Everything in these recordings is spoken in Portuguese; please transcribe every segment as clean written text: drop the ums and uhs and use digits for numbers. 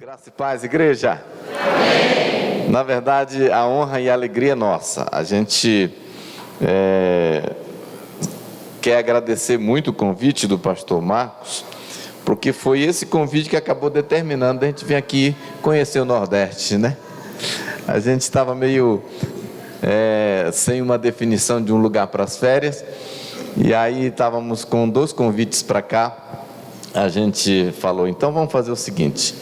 Graça e paz, igreja. Amém. Na verdade, a honra e a alegria é nossa. A gente quer agradecer muito o convite do pastor Marcos, porque foi esse convite que acabou determinando a gente vir aqui conhecer o Nordeste, né? A gente estava meio sem uma definição de um lugar para as férias, e aí estávamos com 2 convites para cá. A gente falou, então vamos fazer o seguinte: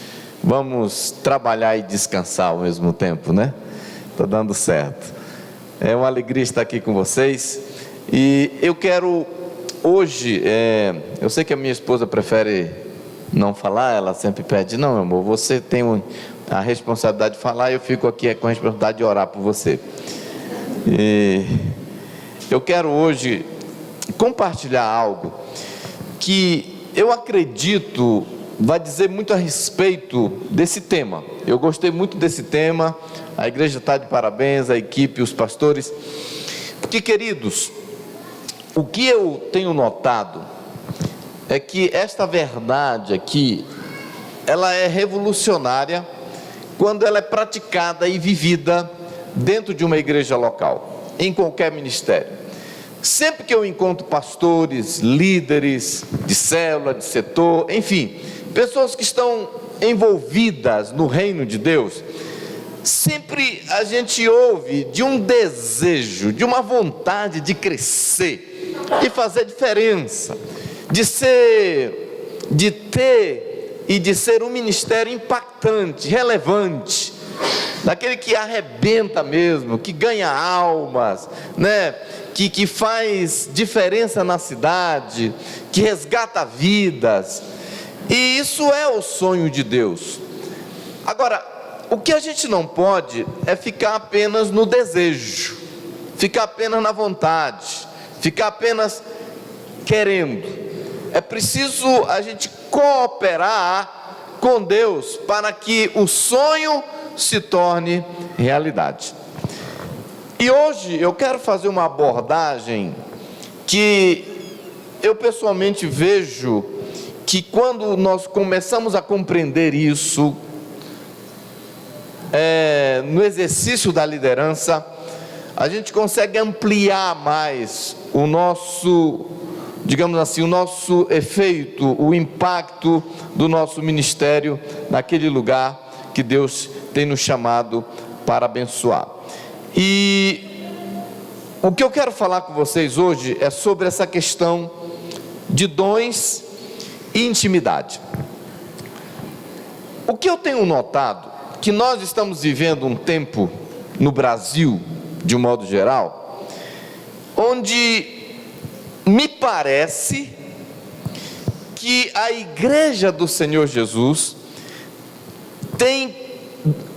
vamos trabalhar e descansar ao mesmo tempo, né? Está dando certo. É uma alegria estar aqui com vocês. E eu quero hoje, eu sei que a minha esposa prefere não falar, ela sempre pede, não, meu amor, você tem a responsabilidade de falar, e eu fico aqui com a responsabilidade de orar por você. E eu quero hoje compartilhar algo que eu acredito vai dizer muito a respeito desse tema. Eu gostei muito desse tema, a igreja está de parabéns, a equipe, os pastores, porque, queridos, o que eu tenho notado é que esta verdade aqui, ela é revolucionária quando ela é praticada e vivida dentro de uma igreja local, em qualquer ministério. Sempre que eu encontro pastores, líderes de célula, de setor, enfim, pessoas que estão envolvidas no reino de Deus, sempre a gente ouve de um desejo, de uma vontade de crescer, de fazer diferença, de ter e de ser um ministério impactante, relevante, daquele que arrebenta mesmo, que ganha almas, né? Que faz diferença na cidade, que resgata vidas. E isso é o sonho de Deus. Agora, o que a gente não pode é ficar apenas no desejo, ficar apenas na vontade, ficar apenas querendo. É preciso a gente cooperar com Deus para que o sonho se torne realidade. E hoje eu quero fazer uma abordagem que eu pessoalmente vejo que quando nós começamos a compreender isso, no exercício da liderança, a gente consegue ampliar mais o nosso, digamos assim, o nosso efeito, o impacto do nosso ministério naquele lugar que Deus tem nos chamado para abençoar. E o que eu quero falar com vocês hoje é sobre essa questão de dons e intimidade. O que eu tenho notado, que nós estamos vivendo um tempo no Brasil, de um modo geral, onde me parece que a igreja do Senhor Jesus tem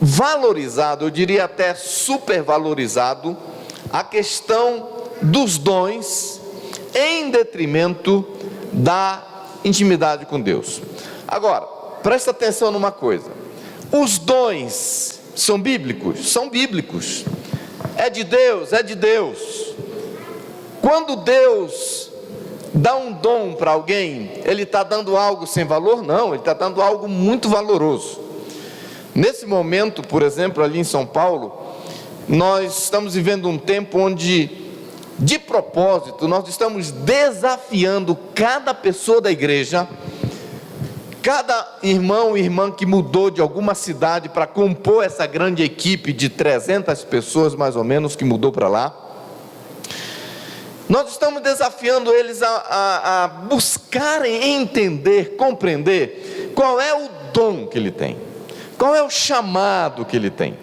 valorizado, eu diria até supervalorizado, a questão dos dons em detrimento da intimidade com Deus. Agora, presta atenção numa coisa: os dons são bíblicos? São bíblicos. É de Deus? É de Deus. Quando Deus dá um dom para alguém, Ele está dando algo sem valor? Não, Ele está dando algo muito valoroso. Nesse momento, por exemplo, ali em São Paulo, nós estamos vivendo um tempo onde, de propósito, nós estamos desafiando cada pessoa da igreja, cada irmão e irmã que mudou de alguma cidade para compor essa grande equipe de 300 pessoas, mais ou menos, que mudou para lá. Nós estamos desafiando eles a buscarem entender, compreender qual é o dom que ele tem. Qual é o chamado que ele tem?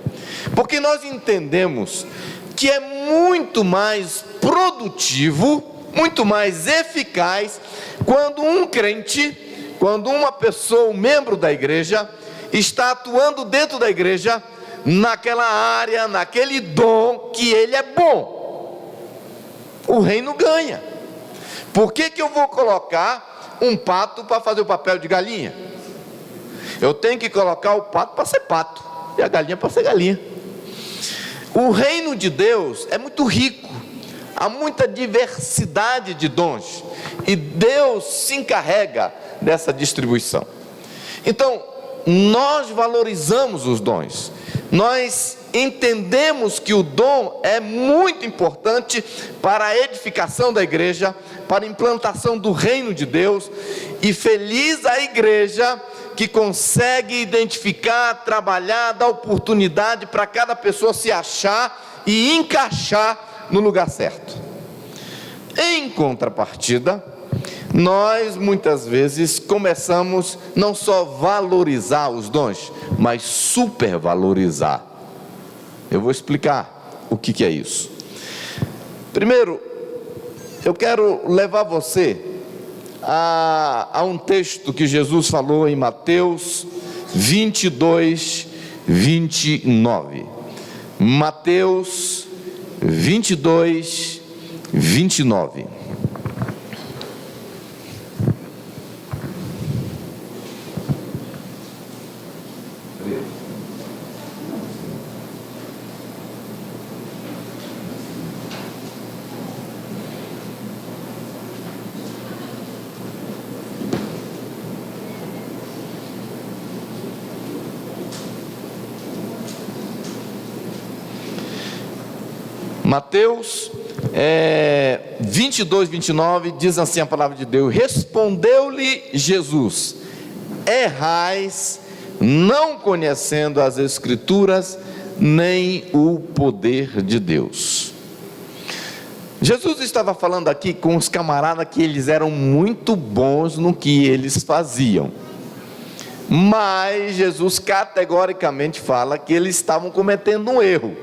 Porque nós entendemos que é muito mais produtivo, muito mais eficaz, quando um crente, quando uma pessoa, um membro da igreja, está atuando dentro da igreja, naquela área, naquele dom que ele é bom. O reino ganha. Por que eu vou colocar um pato para fazer o papel de galinha? Eu tenho que colocar o pato para ser pato e a galinha para ser galinha. O reino de Deus é muito rico, há muita diversidade de dons, e Deus se encarrega dessa distribuição. Então, nós valorizamos os dons. Nós entendemos que o dom é muito importante para a edificação da igreja, para a implantação do reino de Deus, e feliz a igreja que consegue identificar, trabalhar, dar oportunidade para cada pessoa se achar e encaixar no lugar certo. Em contrapartida, nós muitas vezes começamos não só valorizar os dons, mas supervalorizar. Eu vou explicar o que é isso. Primeiro, eu quero levar você a um texto que Jesus falou em Mateus 22, 29. Mateus 22, 29. Mateus 22, 29, diz assim a palavra de Deus: respondeu-lhe Jesus: errais, não conhecendo as Escrituras, nem o poder de Deus. Jesus estava falando aqui com os camaradas que eles eram muito bons no que eles faziam, mas Jesus categoricamente fala que eles estavam cometendo um erro,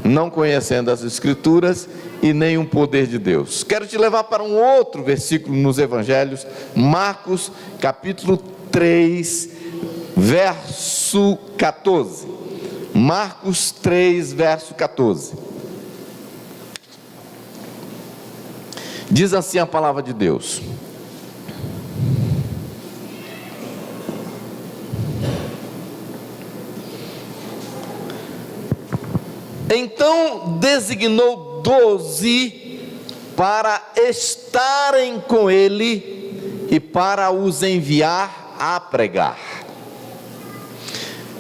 não conhecendo as Escrituras e nem o poder de Deus. Quero te levar para um outro versículo nos Evangelhos, Marcos capítulo 3, verso 14. Marcos 3, verso 14. Diz assim a palavra de Deus: então designou 12 para estarem com ele e para os enviar a pregar.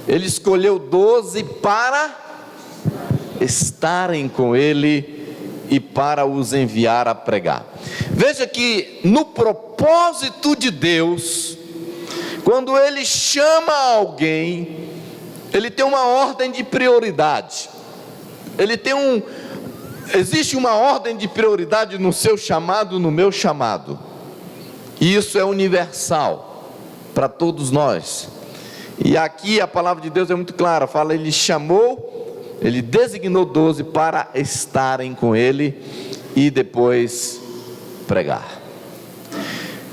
Ele escolheu 12 para estarem com ele e para os enviar a pregar. Veja que no propósito de Deus, quando ele chama alguém, ele tem uma ordem de prioridade. Existe uma ordem de prioridade no seu chamado, no meu chamado, e isso é universal para todos nós. E aqui a palavra de Deus é muito clara, fala: ele chamou, ele designou 12 para estarem com ele e depois pregar.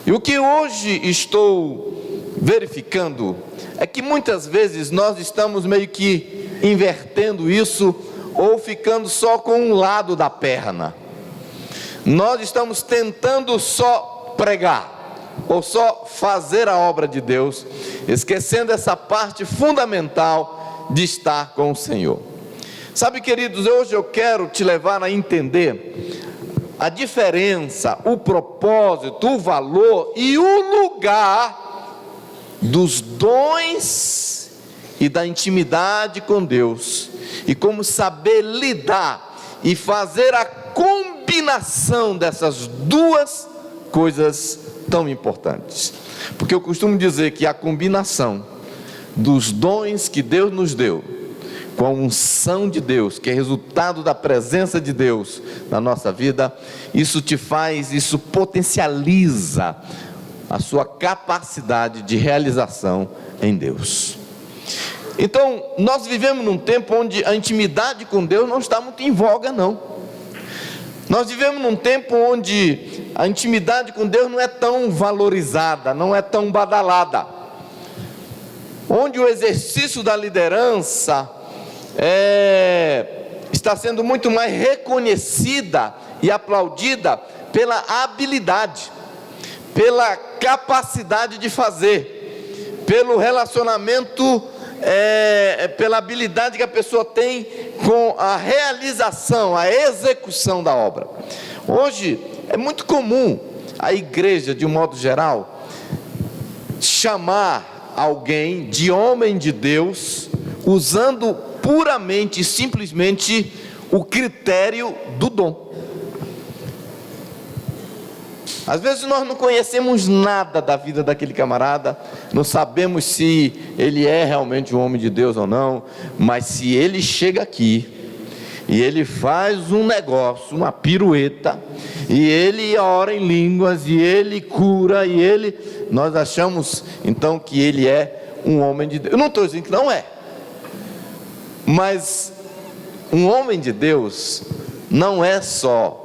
E o que hoje estou verificando é que muitas vezes nós estamos meio que invertendo isso, ou ficando só com um lado da perna. Nós estamos tentando só pregar, ou só fazer a obra de Deus, esquecendo essa parte fundamental de estar com o Senhor. Sabe, queridos, hoje eu quero te levar a entender a diferença, o propósito, o valor e o lugar dos dons e da intimidade com Deus, e como saber lidar e fazer a combinação dessas duas coisas tão importantes. Porque eu costumo dizer que a combinação dos dons que Deus nos deu com a unção de Deus, que é resultado da presença de Deus na nossa vida, isso potencializa a sua capacidade de realização em Deus. Então, nós vivemos num tempo onde a intimidade com Deus não está muito em voga, não. Nós vivemos num tempo onde a intimidade com Deus não é tão valorizada, não é tão badalada. Onde o exercício da liderança está sendo muito mais reconhecida e aplaudida pela habilidade, pela capacidade de fazer, pelo relacionamento, pela habilidade que a pessoa tem com a realização, a execução da obra. Hoje é muito comum a igreja, de um modo geral, chamar alguém de homem de Deus usando puramente e simplesmente o critério do dom. Às vezes nós não conhecemos nada da vida daquele camarada, não sabemos se ele é realmente um homem de Deus ou não, mas se ele chega aqui e ele faz um negócio, uma pirueta, e ele ora em línguas, e ele cura, nós achamos então que ele é um homem de Deus. Eu não estou dizendo que não é, mas um homem de Deus não é só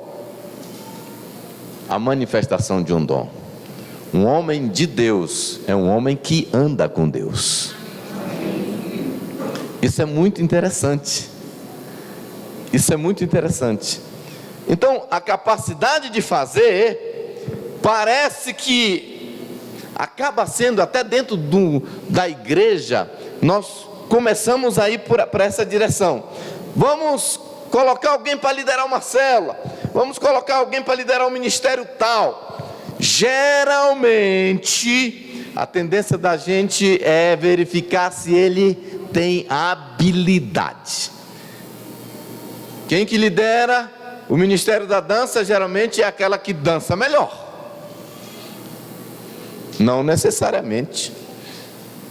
a manifestação de um dom. Um homem de Deus é um homem que anda com Deus. Isso é muito interessante. Isso é muito interessante. Então, a capacidade de fazer parece que acaba sendo, até dentro da igreja, nós começamos a ir para essa direção. Vamos colocar alguém para liderar uma célula, vamos colocar alguém para liderar um ministério tal. Geralmente, a tendência da gente é verificar se ele tem habilidade. Quem que lidera o ministério da dança geralmente é aquela que dança melhor. Não necessariamente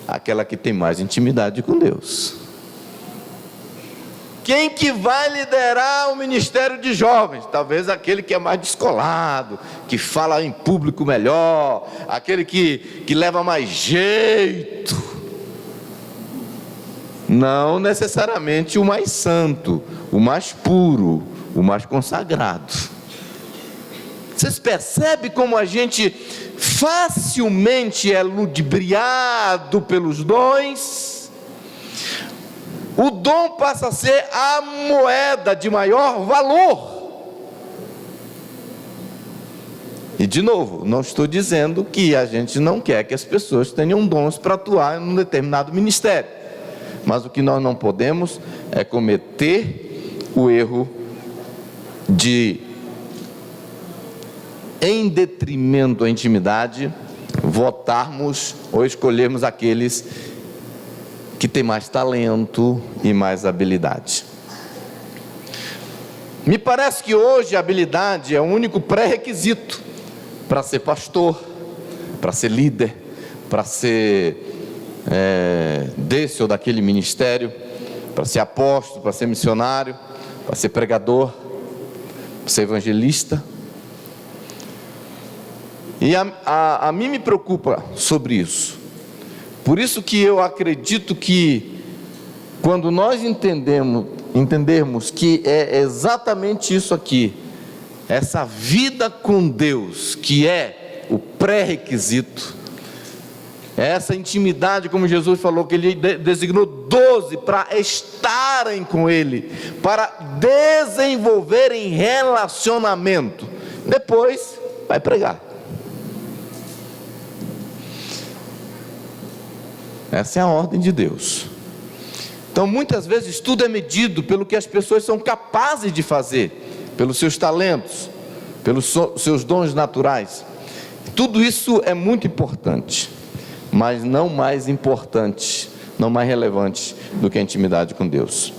aquela que tem mais intimidade com Deus. Quem que vai liderar o ministério de jovens? Talvez aquele que é mais descolado, que fala em público melhor, aquele que leva mais jeito. Não necessariamente o mais santo, o mais puro, o mais consagrado. Vocês percebem como a gente facilmente é ludibriado pelos dons? O dom passa a ser a moeda de maior valor. E de novo, não estou dizendo que a gente não quer que as pessoas tenham dons para atuar em um determinado ministério, mas o que nós não podemos é cometer o erro de, em detrimento da intimidade, votarmos ou escolhermos aqueles que têm mais talento e mais habilidade. Me parece que hoje a habilidade é o único pré-requisito para ser pastor, para ser líder, para ser desse ou daquele ministério, para ser apóstolo, para ser missionário, para ser pregador, para ser evangelista. E a mim me preocupa sobre isso. Por isso que eu acredito que quando nós entendermos que é exatamente isso aqui, essa vida com Deus, que é o pré-requisito, essa intimidade, como Jesus falou, que Ele designou 12 para estarem com Ele, para desenvolverem relacionamento. Depois vai pregar. Essa é a ordem de Deus. Então, muitas vezes, tudo é medido pelo que as pessoas são capazes de fazer, pelos seus talentos, pelos seus dons naturais. Tudo isso é muito importante, mas não mais importante, não mais relevante do que a intimidade com Deus.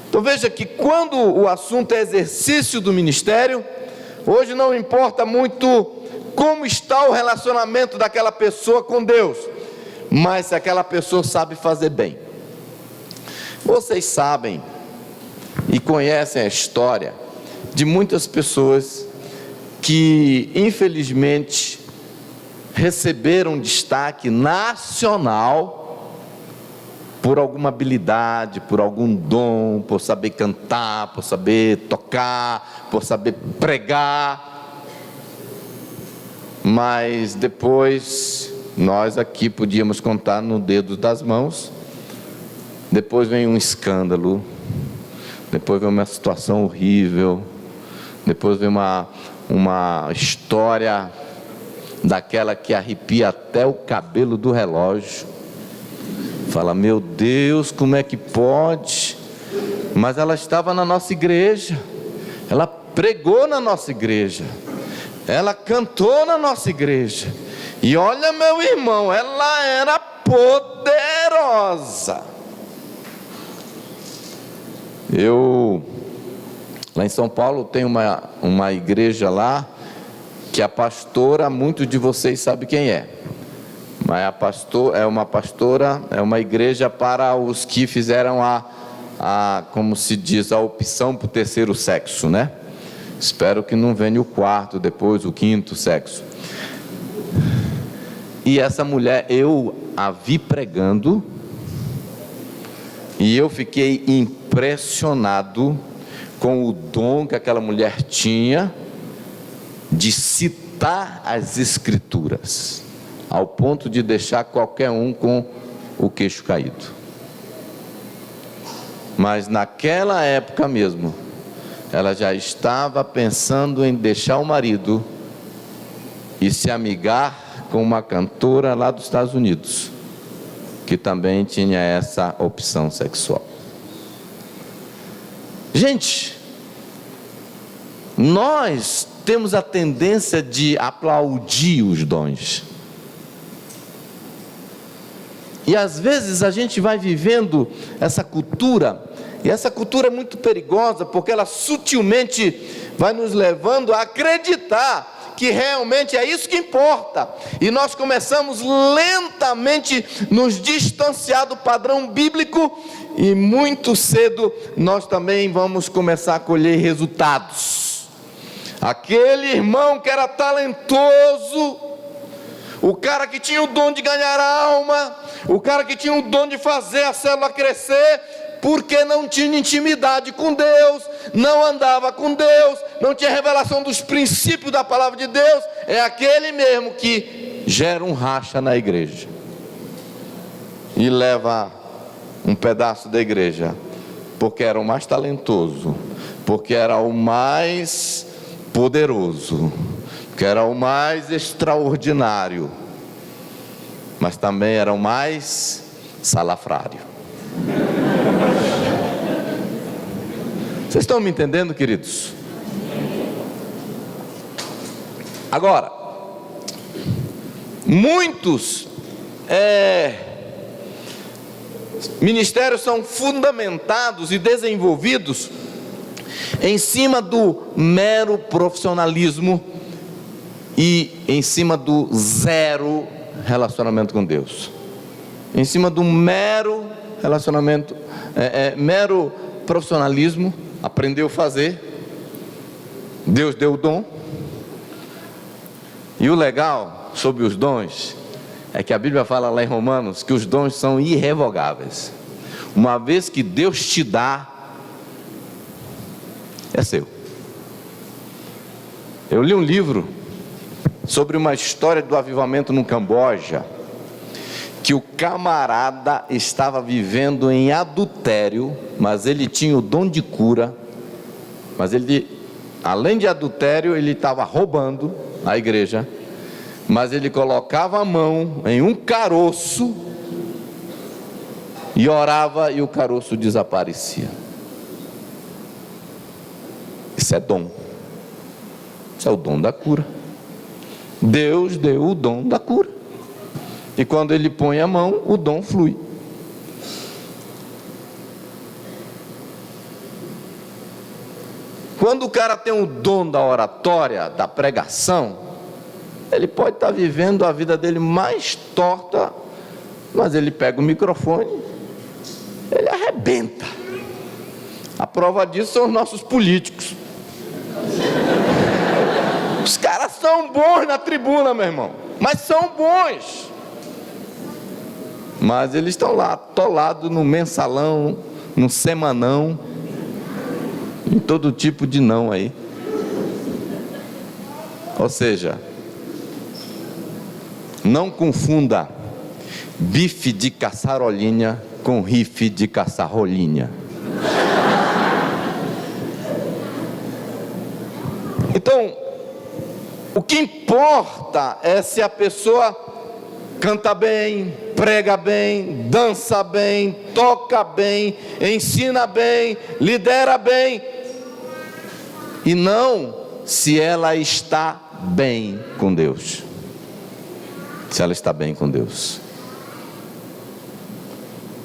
Então veja que quando o assunto é exercício do ministério, hoje não importa muito como está o relacionamento daquela pessoa com Deus, mas se aquela pessoa sabe fazer bem. Vocês sabem e conhecem a história de muitas pessoas que infelizmente receberam destaque nacional por alguma habilidade, por algum dom, por saber cantar, por saber tocar, por saber pregar. Mas depois, nós aqui podíamos contar no dedo das mãos. Depois vem um escândalo, depois vem uma situação horrível, depois vem uma história daquela que arrepia até o cabelo do relógio. Fala, meu Deus, como é que pode? Mas ela estava na nossa igreja, ela pregou na nossa igreja, ela cantou na nossa igreja, E olha, meu irmão, ela era poderosa. Lá em São Paulo tem uma igreja lá, que a pastora, muitos de vocês sabem quem é. Mas é uma igreja para os que fizeram como se diz, a opção para o terceiro sexo, né? Espero que não venha o quarto, depois o quinto sexo. E essa mulher, eu a vi pregando, e eu fiquei impressionado com o dom que aquela mulher tinha de citar as Escrituras, ao ponto de deixar qualquer um com o queixo caído. Mas naquela época mesmo, ela já estava pensando em deixar o marido e se amigar com uma cantora lá dos Estados Unidos, que também tinha essa opção sexual. Gente, nós temos a tendência de aplaudir os dons. E às vezes a gente vai vivendo essa cultura, e essa cultura é muito perigosa, porque ela sutilmente vai nos levando a acreditar que realmente é isso que importa, e nós começamos lentamente nos distanciar do padrão bíblico, e muito cedo nós também vamos começar a colher resultados. Aquele irmão que era talentoso, o cara que tinha o dom de ganhar a alma, o cara que tinha o dom de fazer a célula crescer, porque não tinha intimidade com Deus, não andava com Deus, não tinha revelação dos princípios da palavra de Deus, é aquele mesmo que gera um racha na igreja e leva um pedaço da igreja, porque era o mais talentoso, porque era o mais poderoso, porque era o mais extraordinário, mas também era o mais salafrário. Vocês estão me entendendo, queridos? Agora, muitos ministérios são fundamentados e desenvolvidos em cima do mero profissionalismo e em cima do zero relacionamento com Deus, em cima do mero relacionamento, mero profissionalismo. Aprendeu a fazer, Deus deu o dom. E o legal sobre os dons é que a Bíblia fala lá em Romanos que os dons são irrevogáveis. Uma vez que Deus te dá, é seu. Eu li um livro sobre uma história do avivamento no Camboja, que o camarada estava vivendo em adultério, mas ele tinha o dom de cura, mas ele, além de adultério, ele estava roubando a igreja, mas ele colocava a mão em um caroço e orava e o caroço desaparecia. Isso é dom. Isso é o dom da cura. Deus deu o dom da cura. E quando ele põe a mão, o dom flui. Quando o cara tem o dom da oratória, da pregação, ele pode estar vivendo a vida dele mais torta, mas ele pega o microfone, ele arrebenta. A prova disso são os nossos políticos. Os caras são bons na tribuna, meu irmão, mas são bons. Mas eles estão lá, atolados no mensalão, no semanão, em todo tipo de não aí. Ou seja, não confunda bife de caçarolinha com rife de caçarrolinha. Então, o que importa é se a pessoa canta bem, prega bem, dança bem, toca bem, ensina bem, lidera bem, e não se ela está bem com Deus. se ela está bem com Deus.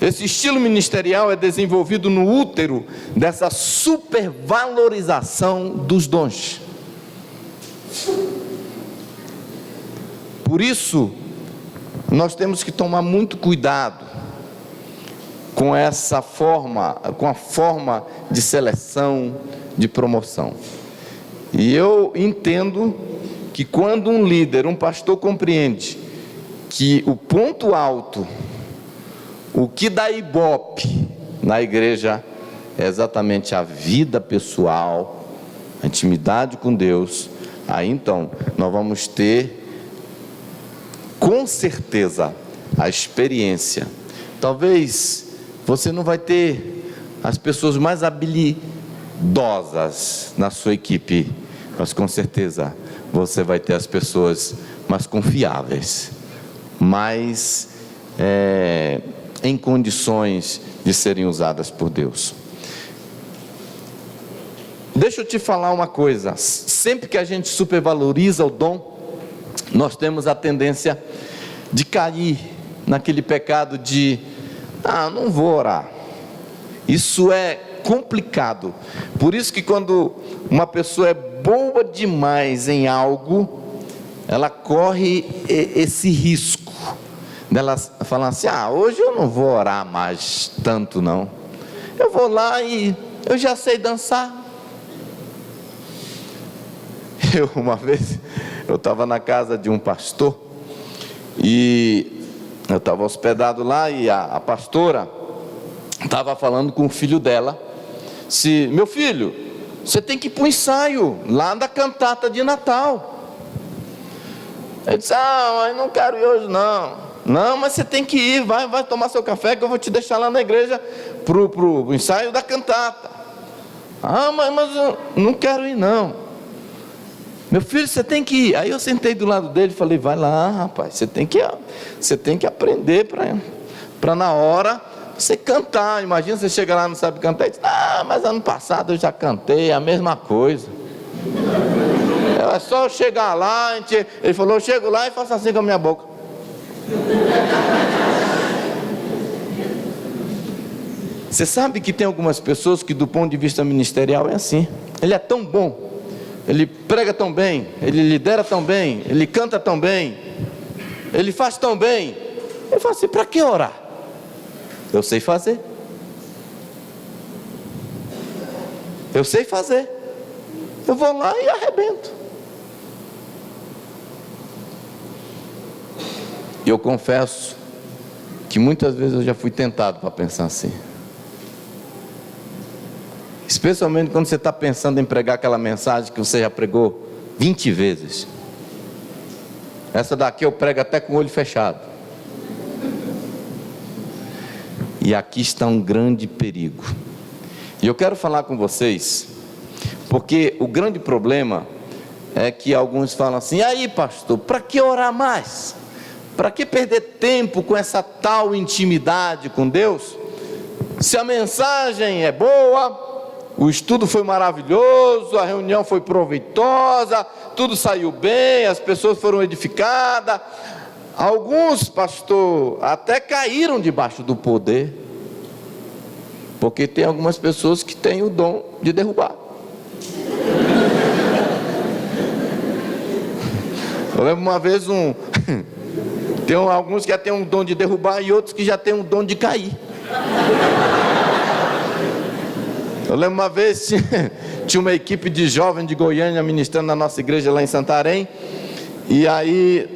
Esse estilo ministerial é desenvolvido no útero dessa supervalorização dos dons. Por isso, nós temos que tomar muito cuidado com essa forma, com a forma de seleção, de promoção. E eu entendo que quando um líder, um pastor compreende que o ponto alto, o que dá ibope na igreja é exatamente a vida pessoal, a intimidade com Deus, aí então nós vamos ter com certeza a experiência. Talvez você não vai ter as pessoas mais habilidosas na sua equipe, mas com certeza você vai ter as pessoas mais confiáveis, mais em condições de serem usadas por Deus. Deixa eu te falar uma coisa: sempre que a gente supervaloriza o dom, nós temos a tendência de cair naquele pecado de não vou orar. Isso é complicado. Por isso que quando uma pessoa é boa demais em algo, ela corre esse risco dela falar assim: hoje eu não vou orar mais tanto não, eu vou lá e eu já sei dançar. Uma vez eu estava na casa de um pastor e eu estava hospedado lá, e a pastora estava falando com o filho dela: meu filho, você tem que ir para o ensaio lá da cantata de Natal. Ele disse: mas não quero ir hoje não. Não, mas você tem que ir, vai tomar seu café que eu vou te deixar lá na igreja pro ensaio da cantata. Mas eu não quero ir não. Meu filho, você tem que ir. Aí eu sentei do lado dele e falei: vai lá, rapaz, você tem que aprender para na hora você cantar. Imagina você chega lá e não sabe cantar e diz: mas ano passado eu já cantei a mesma coisa. É só eu chegar lá. Ele falou: eu chego lá e faço assim com a minha boca. Você sabe que tem algumas pessoas que do ponto de vista ministerial é assim. Ele é tão bom, ele prega tão bem, ele lidera tão bem, ele canta tão bem, ele faz tão bem. Ele fala assim: para que orar? Eu sei fazer. Eu sei fazer. Eu vou lá e arrebento. E eu confesso que muitas vezes eu já fui tentado para pensar assim. Especialmente quando você está pensando em pregar aquela mensagem que você já pregou 20 vezes. Essa daqui eu prego até com o olho fechado. E aqui está um grande perigo. E eu quero falar com vocês, porque o grande problema é que alguns falam assim: aí pastor, para que orar mais? Para que perder tempo com essa tal intimidade com Deus? Se a mensagem é boa, o estudo foi maravilhoso, a reunião foi proveitosa, tudo saiu bem, as pessoas foram edificadas. Alguns, pastor, até caíram debaixo do poder, porque tem algumas pessoas que têm o dom de derrubar. Eu lembro uma vez tem alguns que já têm um dom de derrubar e outros que já têm um dom de cair. Eu lembro uma vez, tinha uma equipe de jovens de Goiânia ministrando na nossa igreja lá em Santarém. E aí,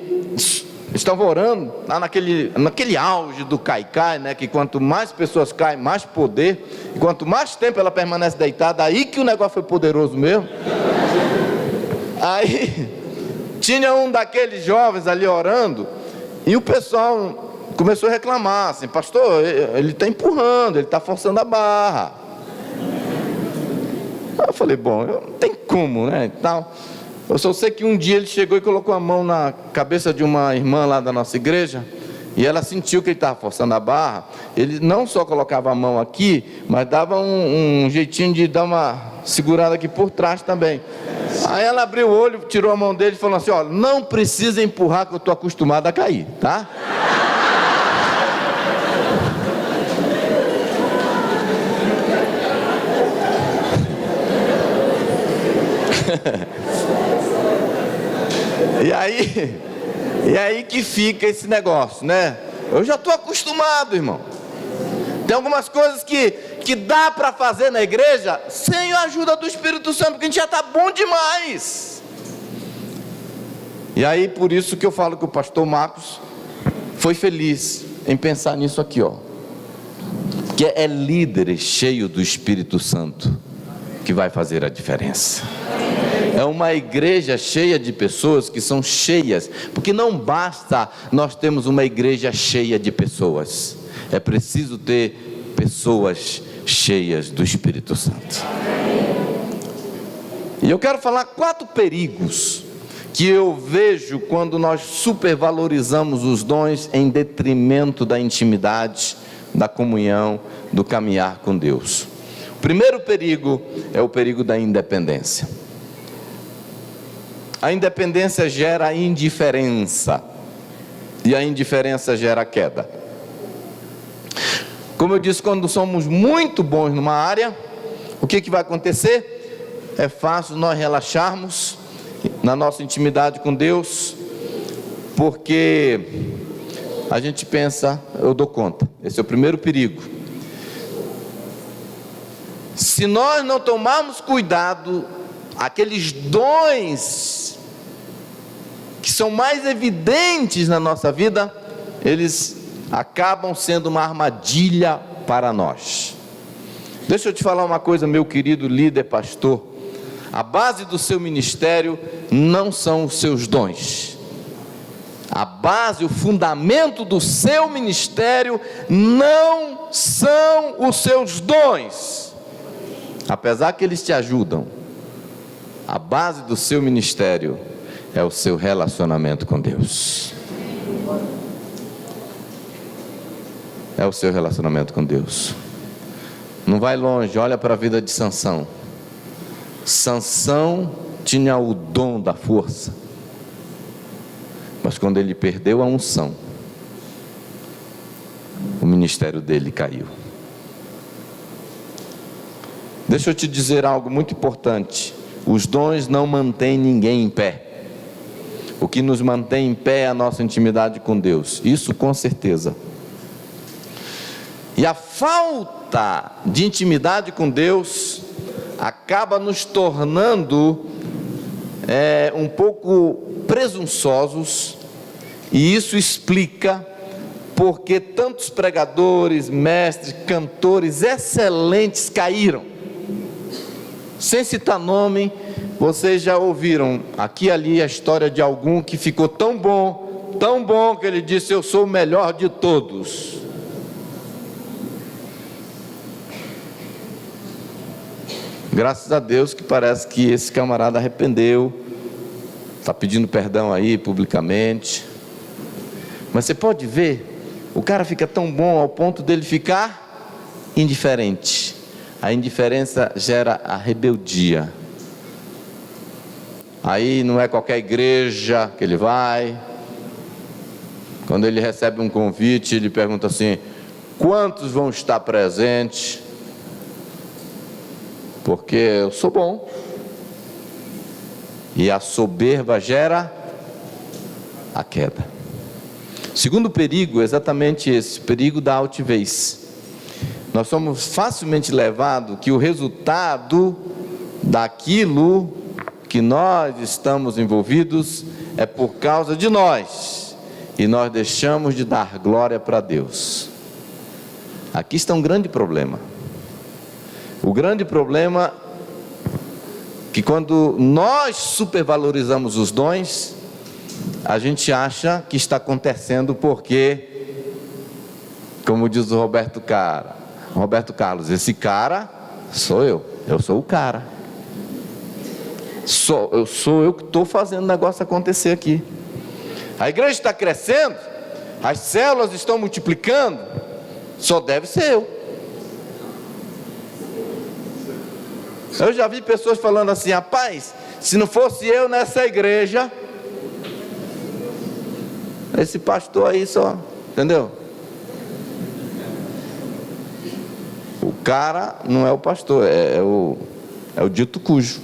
estavam orando, lá naquele auge do cai-cai, né? Que quanto mais pessoas caem, mais poder. E quanto mais tempo ela permanece deitada, aí que o negócio foi poderoso mesmo. Aí, tinha um daqueles jovens ali orando, e o pessoal começou a reclamar, assim: pastor, ele está empurrando, ele está forçando a barra. Eu falei: bom, não tem como, né, e tal. Eu só sei que um dia ele chegou e colocou a mão na cabeça de uma irmã lá da nossa igreja e ela sentiu que ele estava forçando a barra. Ele não só colocava a mão aqui, mas dava um jeitinho de dar uma segurada aqui por trás também. Aí ela abriu o olho, tirou a mão dele e falou assim: ó, não precisa empurrar que eu estou acostumada a cair, tá? E aí que fica esse negócio, né? Eu já estou acostumado, irmão. Tem algumas coisas que dá para fazer na igreja sem a ajuda do Espírito Santo, porque a gente já está bom demais. E aí por isso que eu falo que o pastor Marcos foi feliz em pensar nisso aqui, ó. Que é líderes cheios do Espírito Santo que vai fazer a diferença. É uma igreja cheia de pessoas que são cheias, porque não basta nós termos uma igreja cheia de pessoas, é preciso ter pessoas cheias do Espírito Santo. E eu quero falar 4 perigos que eu vejo quando nós supervalorizamos os dons em detrimento da intimidade, da comunhão, do caminhar com Deus. O primeiro perigo é o perigo da independência. A independência gera indiferença, e a indiferença gera queda. Como eu disse, quando somos muito bons numa área, o que vai acontecer? É fácil nós relaxarmos na nossa intimidade com Deus, porque a gente pensa, eu dou conta. Esse é o primeiro perigo. Se nós não tomarmos cuidado, aqueles dons que são mais evidentes na nossa vida, eles acabam sendo uma armadilha para nós. Deixa eu te falar uma coisa, meu querido líder pastor. A base do seu ministério não são os seus dons. A base, o fundamento do seu ministério não são os seus dons. Apesar que eles te ajudam, a base do seu ministério é o seu relacionamento com Deus. É o seu relacionamento com Deus. Não vai longe, olha para a vida de Sansão. Sansão tinha o dom da força, mas quando ele perdeu a unção, o ministério dele caiu. Deixa eu te dizer algo muito importante. Os dons não mantêm ninguém em pé. O que nos mantém em pé é a nossa intimidade com Deus. Isso com certeza. E a falta de intimidade com Deus acaba nos tornando um pouco presunçosos. E isso explica porque tantos pregadores, mestres, cantores excelentes caíram. Sem citar nome, vocês já ouviram aqui e ali a história de algum que ficou tão bom que ele disse: eu sou o melhor de todos. Graças a Deus que parece que esse camarada arrependeu, está pedindo perdão aí publicamente. Mas você pode ver, o cara fica tão bom ao ponto dele ficar indiferente. A indiferença gera a rebeldia. Aí não é qualquer igreja que ele vai. Quando ele recebe um convite, ele pergunta assim: quantos vão estar presentes? Porque eu sou bom. E a soberba gera a queda. Segundo perigo é exatamente esse, perigo da altivez. Nós somos facilmente levados que o resultado daquilo que nós estamos envolvidos é por causa de nós, e nós deixamos de dar glória para Deus. Aqui está um grande problema. O grande problema é que quando nós supervalorizamos os dons, a gente acha que está acontecendo porque, como diz o Roberto Carlos, esse cara sou eu sou o cara. Sou eu que estou fazendo o negócio acontecer aqui. A igreja está crescendo, as células estão multiplicando, só deve ser eu. Eu já vi pessoas falando assim: rapaz, se não fosse eu nessa igreja, esse pastor aí só, entendeu? O cara não é o pastor, é o dito cujo.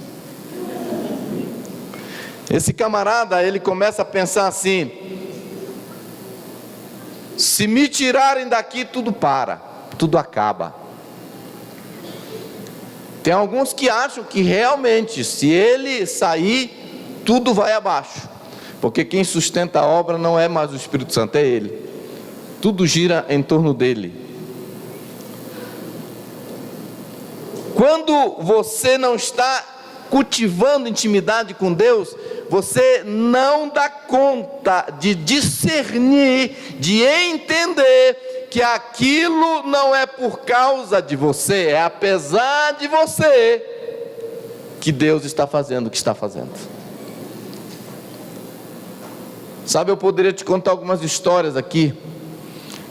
Esse camarada, ele começa a pensar assim: se me tirarem daqui, tudo para, tudo acaba. Tem alguns que acham que realmente, se ele sair, tudo vai abaixo, porque quem sustenta a obra não é mais o Espírito Santo, é ele. Tudo gira em torno dele. Quando você não está cultivando intimidade com Deus, você não dá conta de discernir, de entender que aquilo não é por causa de você, é apesar de você que Deus está fazendo o que está fazendo. Sabe, eu poderia te contar algumas histórias aqui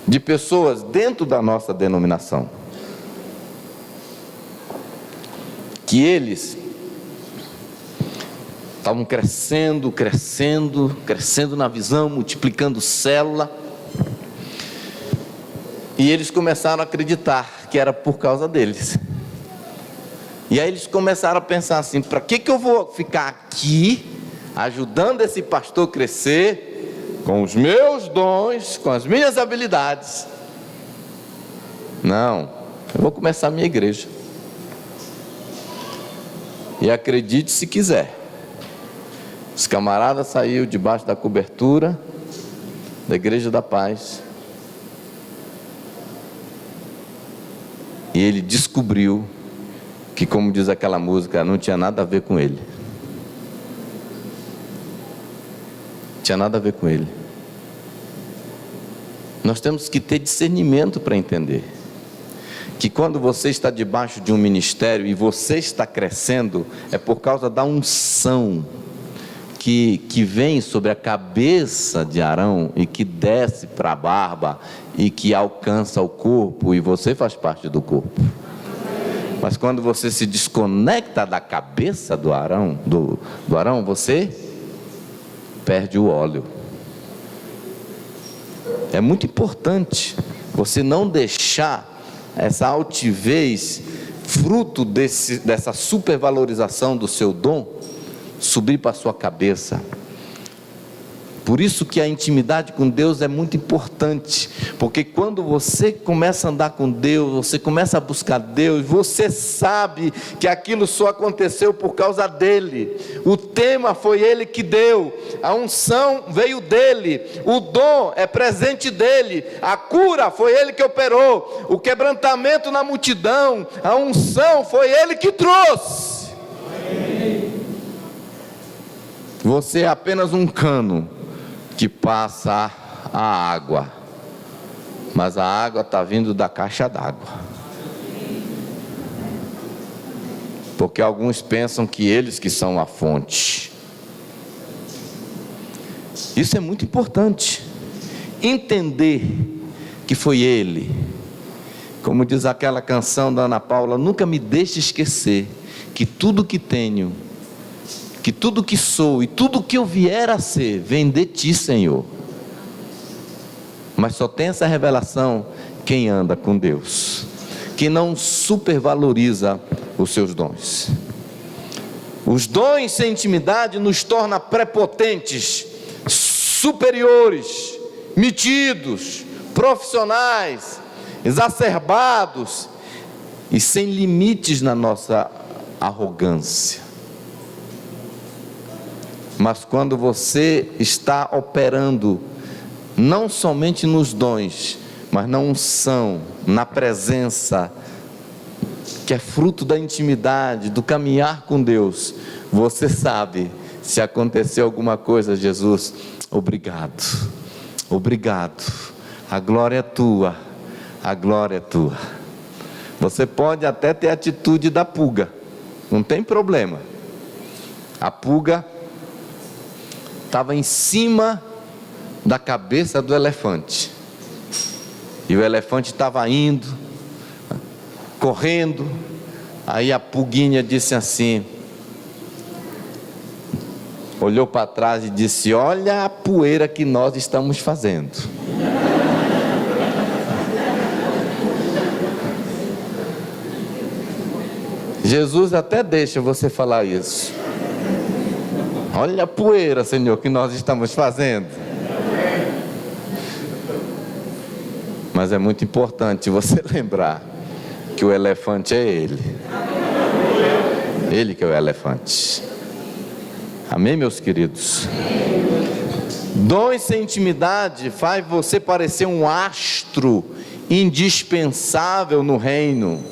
de pessoas dentro da nossa denominação que eles estavam crescendo na visão, multiplicando célula, e eles começaram a acreditar que era por causa deles. E aí eles começaram a pensar assim: para que eu vou ficar aqui ajudando esse pastor a crescer com os meus dons, com as minhas habilidades? Não, eu vou começar a minha igreja. E acredite se quiser, esse camarada saiu debaixo da cobertura da Igreja da Paz, e ele descobriu que, como diz aquela música, não tinha nada a ver com ele. Tinha nada a ver com ele. Nós temos que ter discernimento para entender que quando você está debaixo de um ministério e você está crescendo, é por causa da unção que vem sobre a cabeça de Arão e que desce para a barba e que alcança o corpo, e você faz parte do corpo. Mas quando você se desconecta da cabeça do Arão, você perde o óleo. É muito importante você não deixar essa altivez, fruto dessa supervalorização do seu dom, subir para a sua cabeça. Por isso que a intimidade com Deus é muito importante, porque quando você começa a andar com Deus, você começa a buscar Deus, você sabe que aquilo só aconteceu por causa dele. O tema foi ele que deu, a unção veio dele, o dom é presente dele, a cura foi ele que operou, o quebrantamento na multidão, a unção foi ele que trouxe. Você é apenas um cano que passa a água, mas a água está vindo da caixa d'água, porque alguns pensam que eles que são a fonte. Isso é muito importante, entender que foi ele, como diz aquela canção da Ana Paula: nunca me deixe esquecer que tudo que tenho, que tudo que sou e tudo que eu vier a ser, vem de ti, Senhor. Mas só tem essa revelação quem anda com Deus, que não supervaloriza os seus dons. Os dons sem intimidade nos tornam prepotentes, superiores, metidos, profissionais, exacerbados e sem limites na nossa arrogância. Mas quando você está operando não somente nos dons, mas na unção, na presença, que é fruto da intimidade, do caminhar com Deus, você sabe, se acontecer alguma coisa, Jesus, obrigado, obrigado, a glória é tua, a glória é tua. Você pode até ter a atitude da pulga, não tem problema. A pulga estava em cima da cabeça do elefante. E o elefante estava indo, correndo. Aí a pulguinha disse assim, olhou para trás e disse: olha a poeira que nós estamos fazendo. Jesus até deixa você falar isso. Olha a poeira, Senhor, que nós estamos fazendo. Mas é muito importante você lembrar que o elefante é Ele. Ele que é o elefante. Amém, meus queridos? Dons sem intimidade faz você parecer um astro indispensável no reino,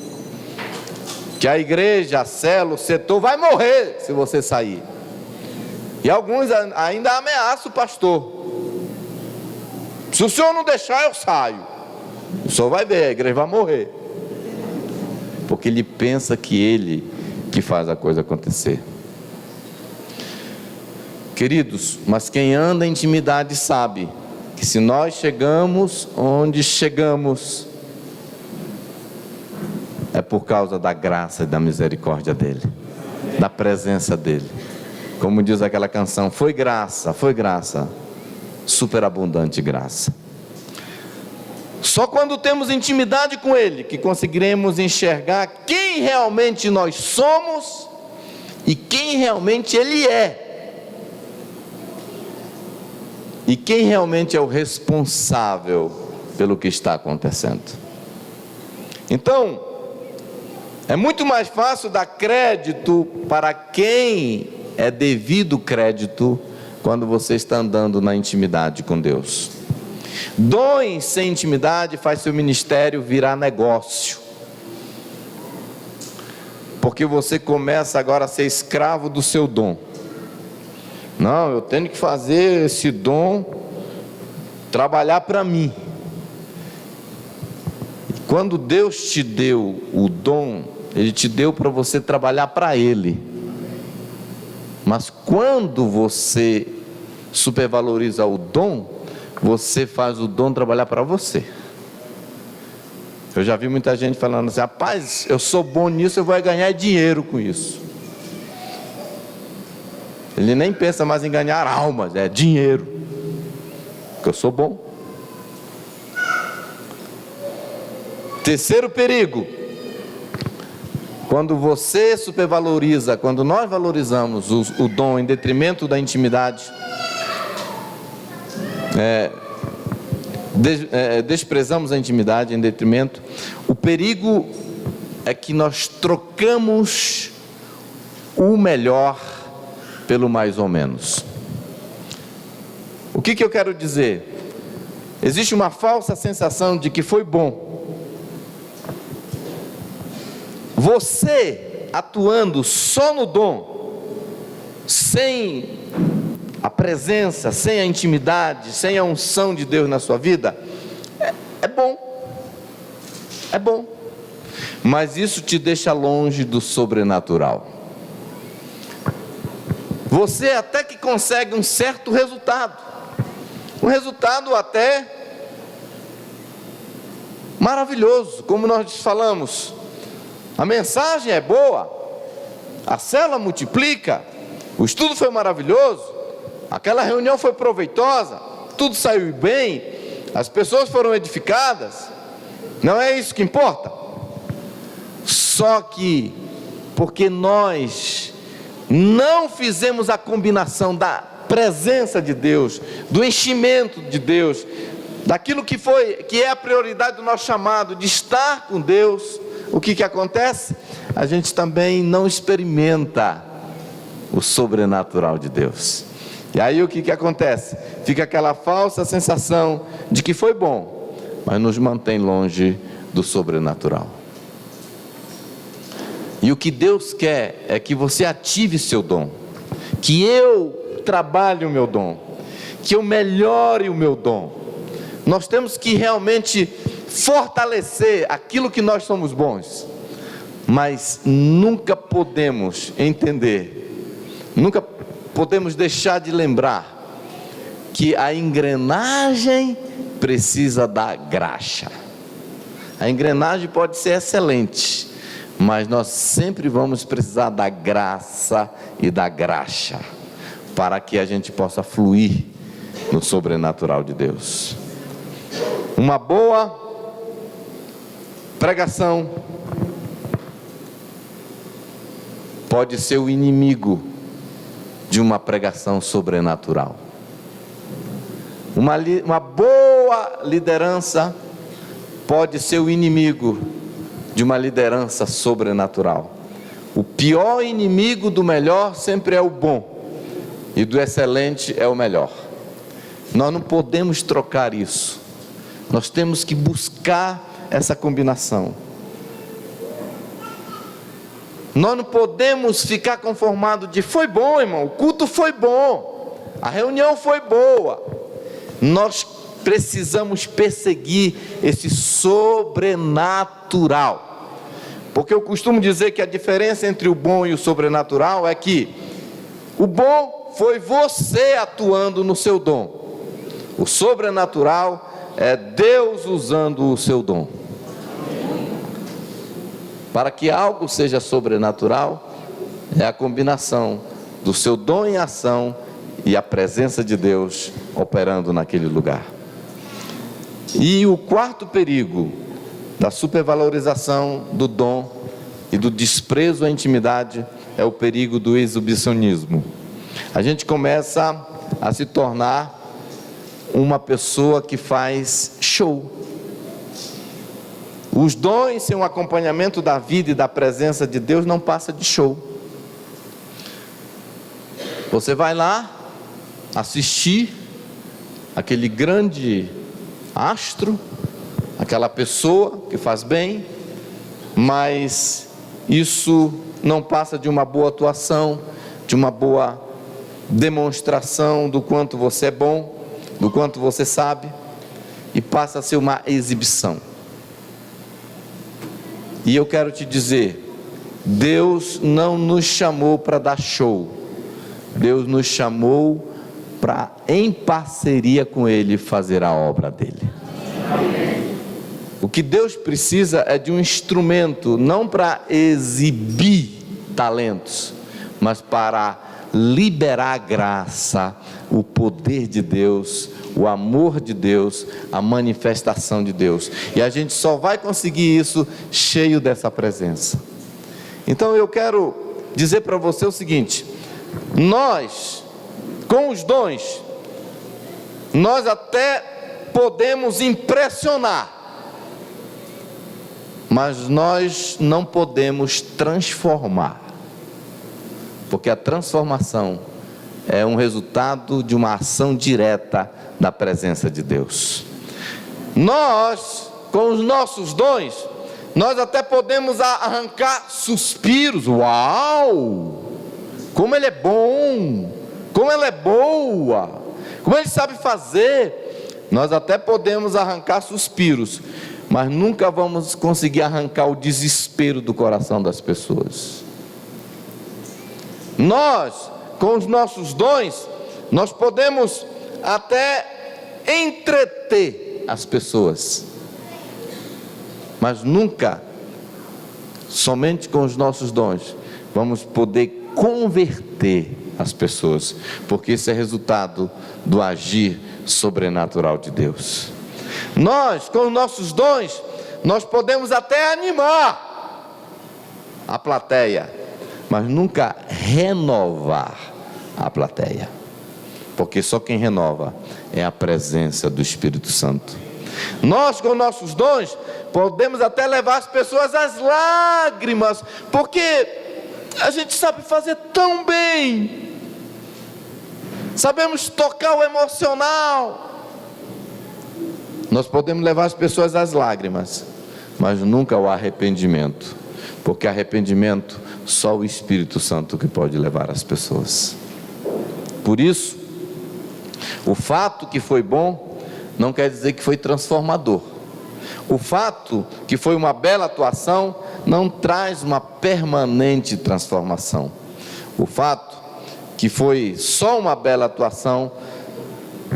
que a igreja, a célula, o setor vai morrer se você sair. E alguns ainda ameaçam o pastor: se o senhor não deixar, eu saio. O senhor vai ver, a igreja vai morrer, porque ele pensa que ele que faz a coisa acontecer. Queridos, mas quem anda em intimidade sabe que se nós chegamos onde chegamos, é por causa da graça e da misericórdia dele, da presença dele. Como diz aquela canção, foi graça, superabundante graça. Só quando temos intimidade com ele que conseguiremos enxergar quem realmente nós somos e quem realmente ele é. E quem realmente é o responsável pelo que está acontecendo. Então, é muito mais fácil dar crédito para quem é devido crédito quando você está andando na intimidade com Deus. Dons sem intimidade faz seu ministério virar negócio, porque você começa agora a ser escravo do seu dom. Não, eu tenho que fazer esse dom trabalhar para mim. Quando Deus te deu o dom, Ele te deu para você trabalhar para Ele. Mas quando você supervaloriza o dom, você faz o dom trabalhar para você. Eu já vi muita gente falando assim: rapaz, eu sou bom nisso, eu vou ganhar dinheiro com isso. Ele nem pensa mais em ganhar almas, é dinheiro, porque eu sou bom. Terceiro perigo: quando você supervaloriza, quando nós valorizamos o dom em detrimento da intimidade, desprezamos a intimidade em detrimento, o perigo é que nós trocamos o melhor pelo mais ou menos. O que eu quero dizer? Existe uma falsa sensação de que foi bom. Você atuando só no dom, sem a presença, sem a intimidade, sem a unção de Deus na sua vida, é bom. É bom. Mas isso te deixa longe do sobrenatural. Você até que consegue um certo resultado, um resultado até maravilhoso, como nós falamos, a mensagem é boa, a célula multiplica, o estudo foi maravilhoso, aquela reunião foi proveitosa, tudo saiu bem, as pessoas foram edificadas, não é isso que importa? Só que, porque nós não fizemos a combinação da presença de Deus, do enchimento de Deus, daquilo que é a prioridade do nosso chamado, de estar com Deus, o que acontece? A gente também não experimenta o sobrenatural de Deus. E aí o que acontece? Fica aquela falsa sensação de que foi bom, mas nos mantém longe do sobrenatural. E o que Deus quer é que você ative seu dom, que eu trabalhe o meu dom, que eu melhore o meu dom. Nós temos que realmente fortalecer aquilo que nós somos bons, mas nunca podemos entender, nunca podemos deixar de lembrar que a engrenagem precisa da graxa. A engrenagem pode ser excelente, mas nós sempre vamos precisar da graça e da graxa, para que a gente possa fluir no sobrenatural de Deus. Uma boa pregação pode ser o inimigo de uma pregação sobrenatural. Uma boa liderança pode ser o inimigo de uma liderança sobrenatural. O pior inimigo do melhor sempre é o bom, e do excelente é o melhor. Nós não podemos trocar isso. Nós temos que buscar essa combinação. Nós não podemos ficar conformados de foi bom, irmão, o culto foi bom, a reunião foi boa. Nós precisamos perseguir esse sobrenatural, porque eu costumo dizer que a diferença entre o bom e o sobrenatural é que o bom foi você atuando no seu dom, o sobrenatural é Deus usando o seu dom. Para que algo seja sobrenatural, é a combinação do seu dom em ação e a presença de Deus operando naquele lugar. E o quarto perigo da supervalorização do dom e do desprezo à intimidade é o perigo do exibicionismo. A gente começa a se tornar uma pessoa que faz show. Os dons sem um acompanhamento da vida e da presença de Deus não passa de show. Você vai lá assistir aquele grande astro, aquela pessoa que faz bem, mas isso não passa de uma boa atuação, de uma boa demonstração do quanto você é bom, do quanto você sabe, e passa a ser uma exibição. E eu quero te dizer, Deus não nos chamou para dar show, Deus nos chamou para, em parceria com Ele, fazer a obra dEle. O que Deus precisa é de um instrumento, não para exibir talentos, mas para liberar a graça, o poder de Deus, o amor de Deus, a manifestação de Deus. E a gente só vai conseguir isso cheio dessa presença. Então eu quero dizer para você o seguinte: nós, com os dons, nós até podemos impressionar, mas nós não podemos transformar, porque a transformação é um resultado de uma ação direta da presença de Deus. Nós, com os nossos dons, nós até podemos arrancar suspiros. Uau! Como ele é bom! Como ela é boa! Como ele sabe fazer! Nós até podemos arrancar suspiros, mas nunca vamos conseguir arrancar o desespero do coração das pessoas. Nós, com os nossos dons, nós podemos até entreter as pessoas, mas nunca, somente com os nossos dons, vamos poder converter as pessoas, porque isso é resultado do agir sobrenatural de Deus. Nós, com os nossos dons, nós podemos até animar a plateia, mas nunca renovar a plateia, porque só quem renova é a presença do Espírito Santo. Nós, com nossos dons, podemos até levar as pessoas às lágrimas, porque a gente sabe fazer tão bem, sabemos tocar o emocional. Nós podemos levar as pessoas às lágrimas, mas nunca ao arrependimento, porque arrependimento só o Espírito Santo que pode levar as pessoas. Por isso, o fato que foi bom não quer dizer que foi transformador. O fato que foi uma bela atuação não traz uma permanente transformação. O fato que foi só uma bela atuação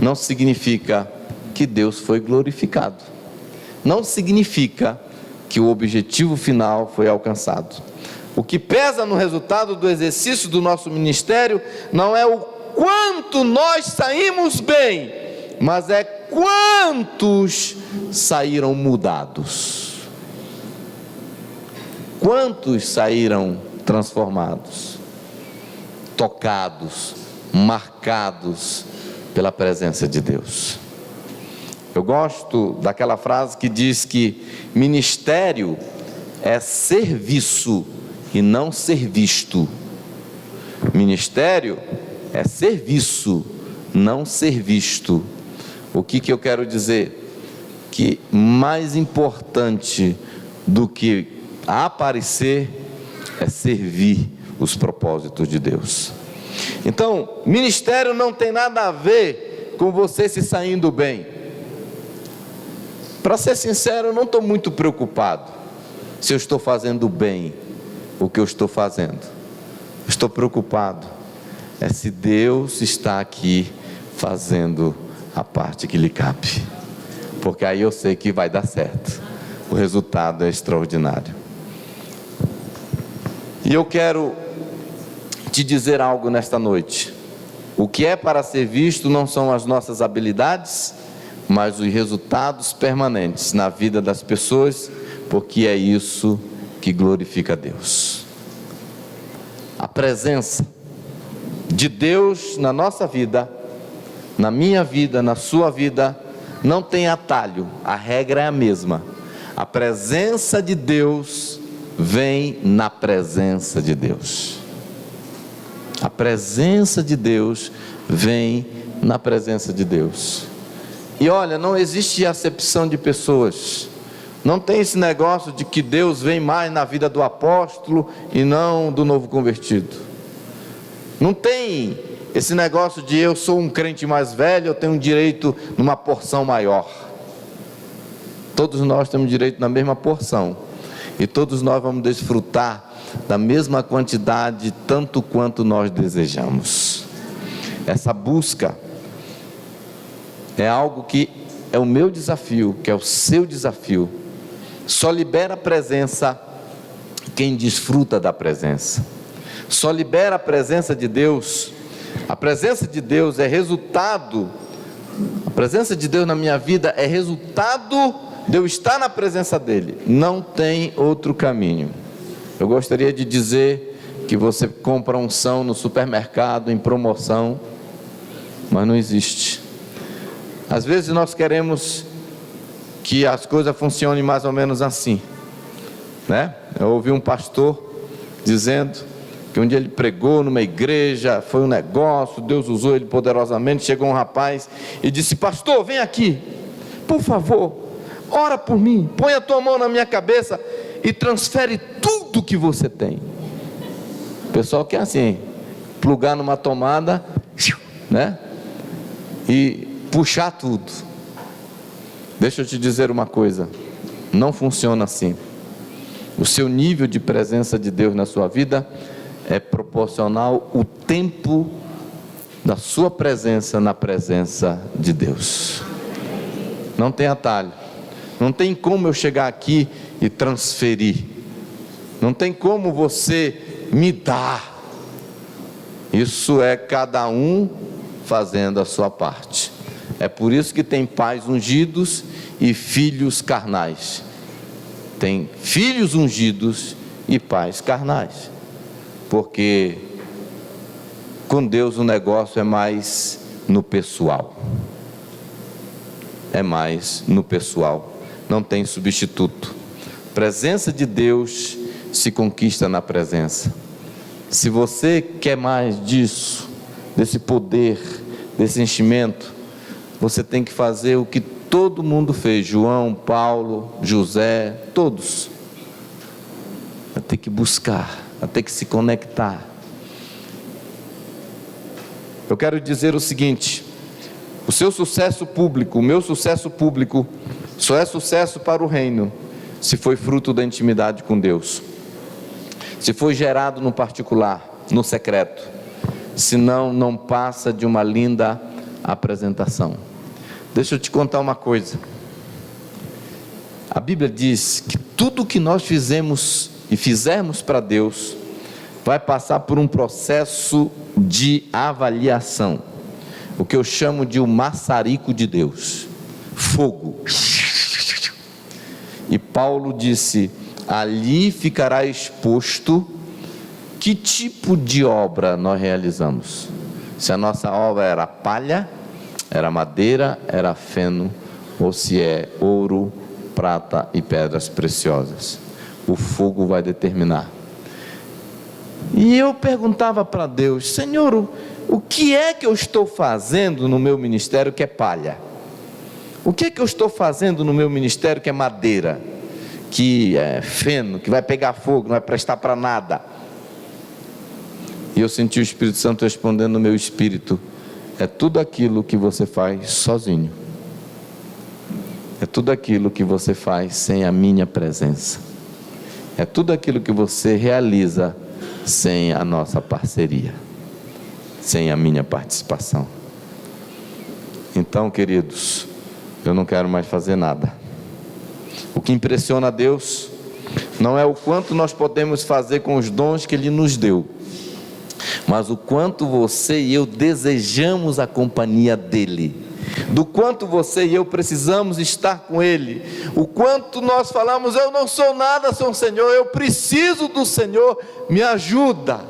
não significa que Deus foi glorificado. Não significa que o objetivo final foi alcançado. O que pesa no resultado do exercício do nosso ministério não é o quanto nós saímos bem, mas é quantos saíram mudados. Quantos saíram transformados, tocados, marcados pela presença de Deus. Eu gosto daquela frase que diz que ministério é serviço e não ser visto. Ministério é serviço, não ser visto. O que eu quero dizer? Que mais importante do que aparecer é servir os propósitos de Deus. Então, ministério não tem nada a ver com você se saindo bem. Para ser sincero, eu não estou muito preocupado se eu estou fazendo bem o que eu estou fazendo. Estou preocupado é se Deus está aqui fazendo a parte que lhe cabe, porque aí eu sei que vai dar certo, o resultado é extraordinário. E eu quero te dizer algo nesta noite. O que é para ser visto não são as nossas habilidades, mas os resultados permanentes na vida das pessoas, porque é isso que glorifica a Deus. A presença de Deus na nossa vida, na minha vida, na sua vida, não tem atalho, a regra é a mesma. A presença de Deus vem na presença de Deus. A presença de Deus vem na presença de Deus. E olha, não existe acepção de pessoas. Não tem esse negócio de que Deus vem mais na vida do apóstolo e não do novo convertido. Não tem esse negócio de eu sou um crente mais velho, eu tenho direito numa porção maior. Todos nós temos direito na mesma porção. E todos nós vamos desfrutar da mesma quantidade, tanto quanto nós desejamos. Essa busca é algo que é o meu desafio, que é o seu desafio. Só libera a presença quem desfruta da presença. Só libera a presença de Deus. A presença de Deus é resultado. A presença de Deus na minha vida é resultado de eu estar na presença dEle. Não tem outro caminho. Eu gostaria de dizer que você compra unção no supermercado em promoção, mas não existe. Às vezes nós queremos que as coisas funcionem mais ou menos assim, né? Eu ouvi um pastor dizendo que um dia ele pregou numa igreja, foi um negócio, Deus usou ele poderosamente. Chegou um rapaz e disse: pastor, vem aqui, por favor, ora por mim, põe a tua mão na minha cabeça e transfere tudo que você tem. O pessoal quer assim, plugar numa tomada, né? E puxar tudo. Deixa eu te dizer uma coisa, não funciona assim. O seu nível de presença de Deus na sua vida é proporcional ao tempo da sua presença na presença de Deus. Não tem atalho. Não tem como eu chegar aqui e transferir. Não tem como você me dar. Isso é cada um fazendo a sua parte. É por isso que tem pais ungidos e filhos carnais. Tem filhos ungidos e pais carnais. Porque com Deus o negócio é mais no pessoal. É mais no pessoal. Não tem substituto. Presença de Deus se conquista na presença. Se você quer mais disso, desse poder, desse enchimento, você tem que fazer o que todo mundo fez. João, Paulo, José, todos. Vai ter que buscar, vai ter que se conectar. Eu quero dizer o seguinte: o seu sucesso público, o meu sucesso público, só é sucesso para o reino se foi fruto da intimidade com Deus, se foi gerado no particular, no secreto. Senão não passa de uma linda apresentação. Deixa eu te contar uma coisa. A Bíblia diz que tudo que nós fizemos e fizermos para Deus vai passar por um processo de avaliação, o que eu chamo de o maçarico de Deus, fogo. E Paulo disse: ali ficará exposto que tipo de obra nós realizamos. Se a nossa obra era palha, era madeira, era feno, ou se é ouro, prata e pedras preciosas. O fogo vai determinar. E eu perguntava para Deus: Senhor, o que é que eu estou fazendo no meu ministério que é palha? O que é que eu estou fazendo no meu ministério que é madeira, que é feno, que vai pegar fogo, não vai prestar para nada? E eu senti o Espírito Santo respondendo no meu espírito: é tudo aquilo que você faz sozinho. É tudo aquilo que você faz sem a minha presença. É tudo aquilo que você realiza sem a nossa parceria, sem a minha participação. Então, queridos, eu não quero mais fazer nada. O que impressiona a Deus não é o quanto nós podemos fazer com os dons que Ele nos deu, mas o quanto você e eu desejamos a companhia dEle, do quanto você e eu precisamos estar com Ele, o quanto nós falamos: eu não sou nada sem o Senhor, eu preciso do Senhor, me ajuda.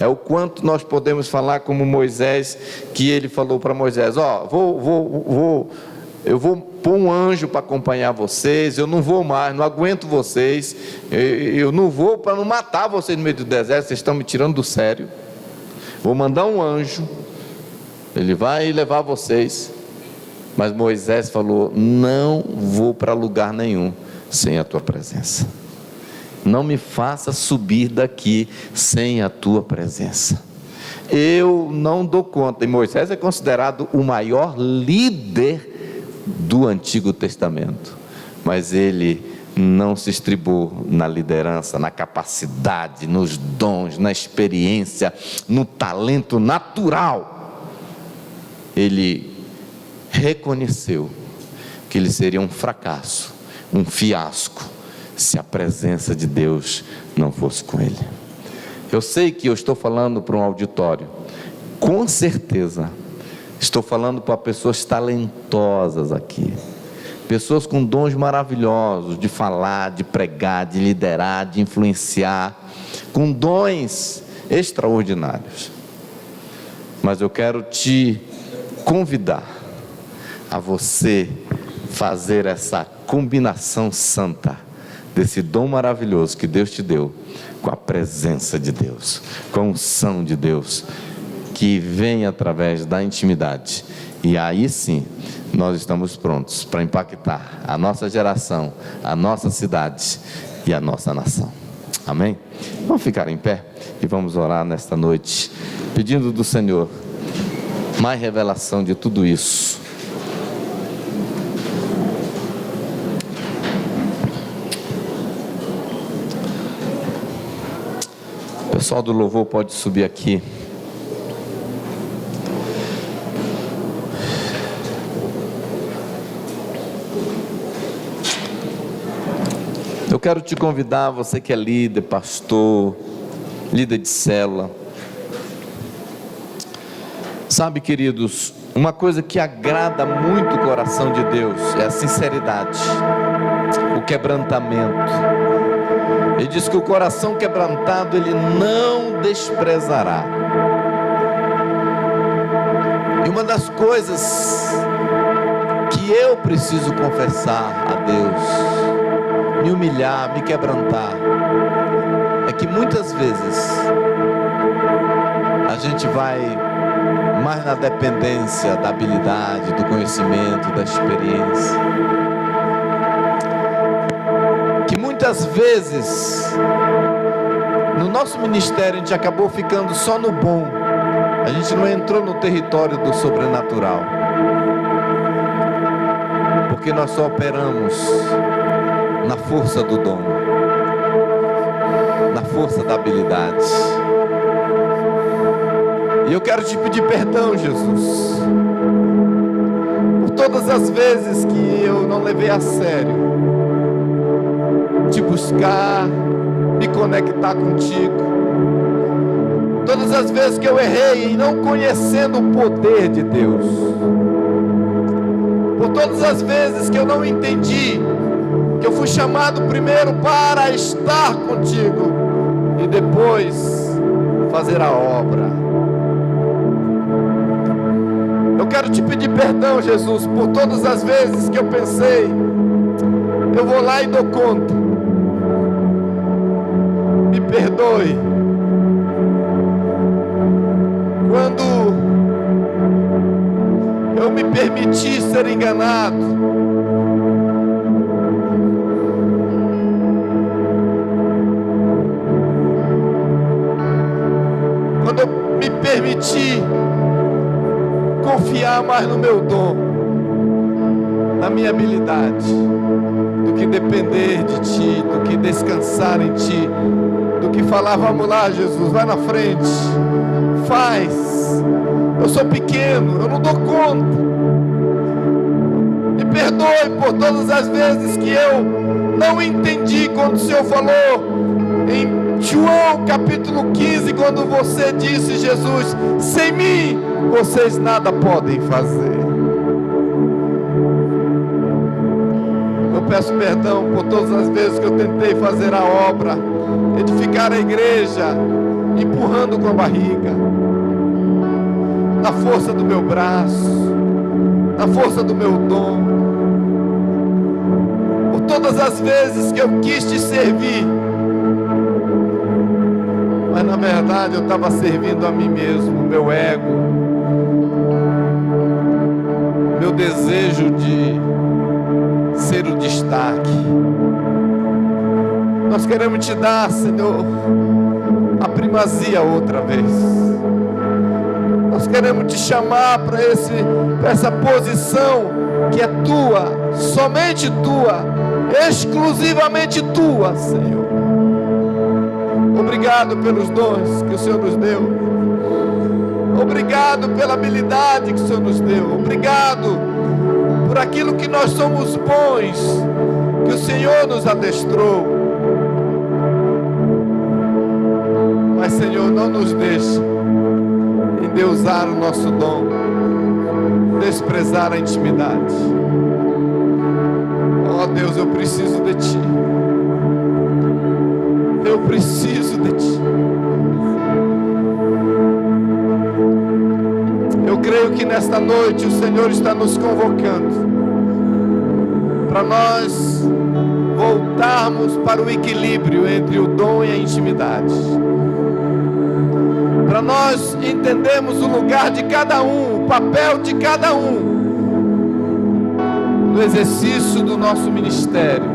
É o quanto nós podemos falar como Moisés, que ele falou para Moisés: eu vou pôr um anjo para acompanhar vocês, eu não vou mais, não aguento vocês, eu não vou para não matar vocês no meio do deserto, vocês estão me tirando do sério. Vou mandar um anjo, ele vai levar vocês. Mas Moisés falou: não vou para lugar nenhum sem a tua presença. Não me faça subir daqui sem a tua presença. Eu não dou conta. E Moisés é considerado o maior líder do Antigo Testamento, mas ele não se estribou na liderança, na capacidade, nos dons, na experiência, no talento natural. Ele reconheceu que ele seria um fracasso, um fiasco, se a presença de Deus não fosse com ele. Eu sei que eu estou falando para um auditório, com certeza estou falando para pessoas talentosas aqui, pessoas com dons maravilhosos de falar, de pregar, de liderar, de influenciar, com dons extraordinários. Mas eu quero te convidar a você fazer essa combinação santa desse dom maravilhoso que Deus te deu, com a presença de Deus, com a unção de Deus, que vem através da intimidade. E aí sim, nós estamos prontos para impactar a nossa geração, a nossa cidade e a nossa nação. Amém? Vamos ficar em pé e vamos orar nesta noite, pedindo do Senhor mais revelação de tudo isso. O pessoal do louvor pode subir aqui. Eu quero te convidar, você que é líder, pastor, líder de célula. Sabe, queridos, uma coisa que agrada muito o coração de Deus é a sinceridade, o quebrantamento. Ele diz que o coração quebrantado Ele não desprezará. E uma das coisas que eu preciso confessar a Deus, me humilhar, me quebrantar, é que muitas vezes a gente vai mais na dependência da habilidade, do conhecimento, da experiência, que muitas vezes no nosso ministério a gente acabou ficando só no bom, a gente não entrou no território do sobrenatural, porque nós só operamos na força do dom, na força da habilidade. E eu quero te pedir perdão, Jesus, por todas as vezes que eu não levei a sério te buscar, me conectar contigo. Todas as vezes que eu errei em não conhecendo o poder de Deus. Por todas as vezes que eu não entendi que eu fui chamado primeiro para estar contigo e depois fazer a obra. Eu quero te pedir perdão, Jesus, por todas as vezes que eu pensei, eu vou lá e dou conta. Me perdoe. Quando eu me permiti ser enganado, quando eu me permiti confiar mais no meu dom, na minha habilidade, do que depender de Ti, do que descansar em Ti, do que falar, vamos lá, Jesus, vai na frente, faz, eu sou pequeno, eu não dou conta. Me perdoe por todas as vezes que eu não entendi quando o Senhor falou em João capítulo 15, quando você disse, Jesus, sem mim vocês nada podem fazer. Eu peço perdão por todas as vezes que eu tentei fazer a obra, edificar a igreja, empurrando com a barriga, na força do meu braço, na força do meu dom. Por todas as vezes que eu quis te servir, mas na verdade eu estava servindo a mim mesmo, meu ego, meu desejo de ser o destaque. Nós queremos te dar, Senhor, a primazia outra vez. Nós queremos te chamar para essa posição que é tua, somente tua, exclusivamente tua, Senhor. Obrigado pelos dons que o Senhor nos deu. Obrigado pela habilidade que o Senhor nos deu. Obrigado por aquilo que nós somos bons, que o Senhor nos adestrou. Mas, Senhor, não nos deixe endeusar o nosso dom, desprezar a intimidade. Oh Deus, eu preciso de Ti. Eu preciso de Ti. Eu creio que nesta noite o Senhor está nos convocando para nós voltarmos para o equilíbrio entre o dom e a intimidade, para nós entendermos o lugar de cada um, o papel de cada um no exercício do nosso ministério,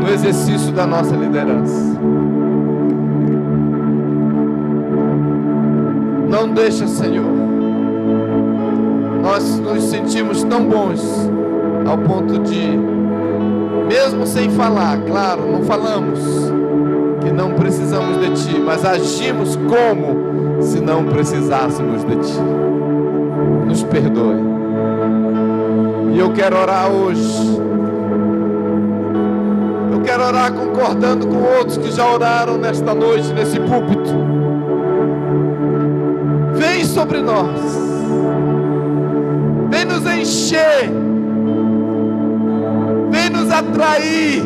no exercício da nossa liderança. Não deixa, Senhor, nós nos sentimos tão bons ao ponto de, mesmo sem falar, claro, não falamos que não precisamos de Ti, mas agimos como se não precisássemos de Ti. Nos perdoe. E eu quero orar hoje. Eu quero orar concordando com outros que já oraram nesta noite, nesse púlpito. Vem sobre nós. Vem nos encher. Vem nos atrair.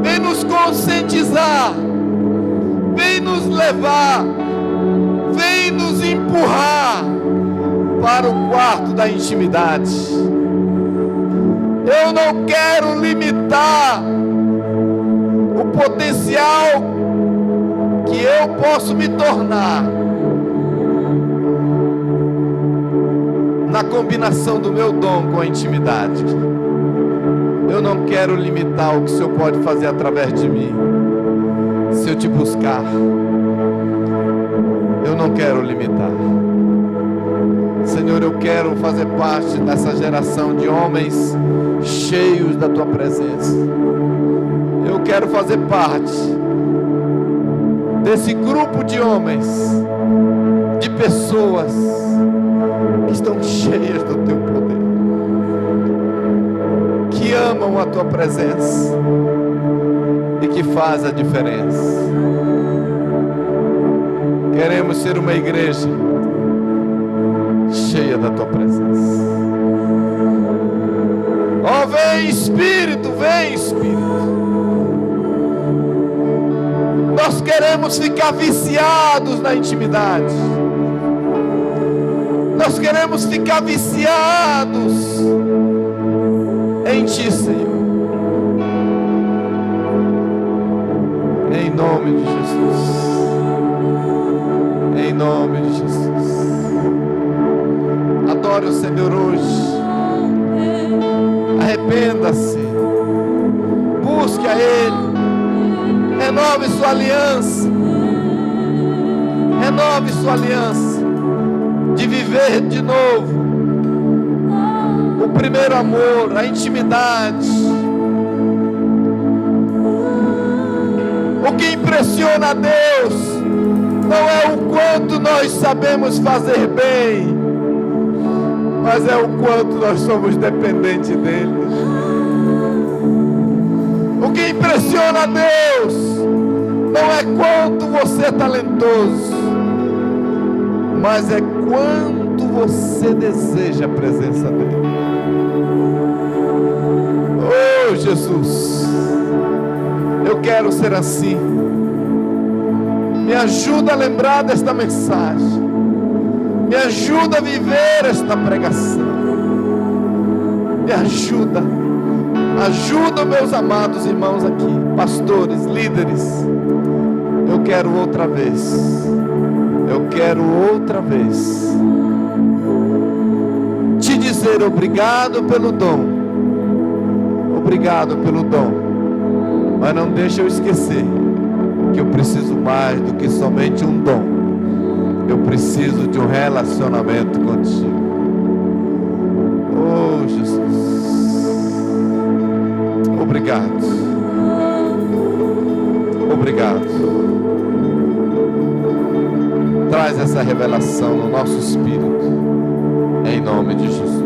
Vem nos conscientizar. Vem nos levar. Vem nos empurrar para o quarto da intimidade. Eu não quero limitar o potencial que eu posso me tornar na combinação do meu dom com a intimidade. Eu não quero limitar o que o Senhor pode fazer através de mim. Se eu te buscar, eu não quero limitar. Senhor, eu quero fazer parte dessa geração de homens cheios da Tua presença. Eu quero fazer parte desse grupo de homens de pessoas que estão cheias do teu poder, que amam a tua presença e que faz a diferença. Queremos ser uma igreja cheia da tua presença. Oh, vem Espírito, vem Espírito. Nós queremos ficar viciados na intimidade. Nós queremos ficar viciados em Ti, Senhor. Em nome de Jesus. Em nome de Jesus. Adore o Senhor hoje. Arrependa-se. Busque a Ele. Renove sua aliança. Renove sua aliança de viver de novo o primeiro amor, a intimidade. O que impressiona a Deus não é o quanto nós sabemos fazer bem, mas é o quanto nós somos dependentes dEle. O que impressiona a Deus não é quanto você é talentoso, mas é quanto você deseja a presença dEle. Oh, Jesus, eu quero ser assim. Me ajuda a lembrar desta mensagem. Me ajuda a viver esta pregação. Me ajuda. Ajuda meus amados irmãos aqui, pastores, líderes. Eu quero outra vez. Eu quero outra vez te dizer obrigado pelo dom. Obrigado pelo dom. Mas não deixa eu esquecer que eu preciso mais do que somente um dom. Eu preciso de um relacionamento contigo. Oh, Jesus. Obrigado. Obrigado. Traz essa revelação no nosso espírito. Em nome de Jesus.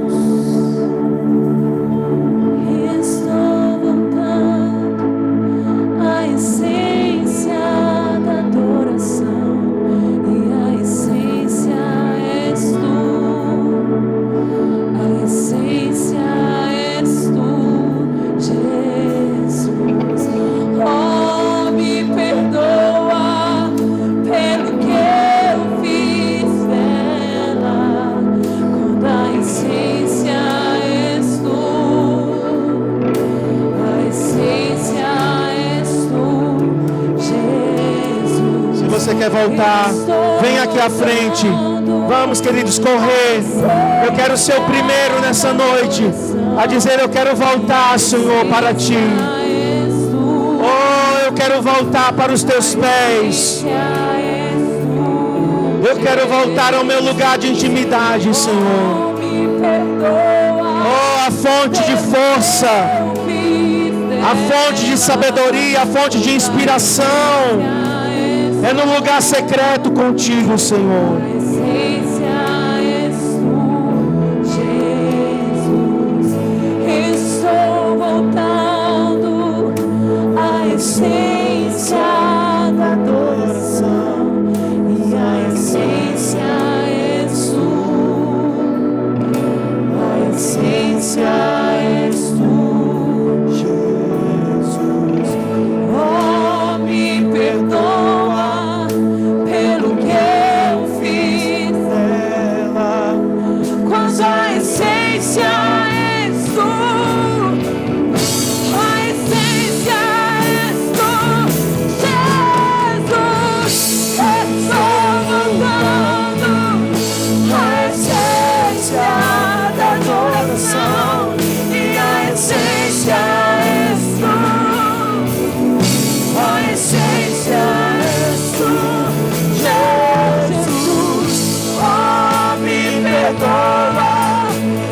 Voltar, vem aqui à frente. Vamos, queridos, correr. Eu quero ser o primeiro nessa noite a dizer: eu quero voltar, Senhor, para Ti. Oh, eu quero voltar para os Teus pés. Eu quero voltar ao meu lugar de intimidade, Senhor. Oh, a fonte de força, a fonte de sabedoria, a fonte de inspiração é no lugar secreto contigo, Senhor. Estou voltando à essência da adoração, e a essência és tu. A essência és tu, Jesus. Oh, me perdoa a essência és tu, a essência és tu, Jesus. Estou voltando à essência da adoração, e a essência és tu, a essência és tu, Jesus. Oh, me perdoa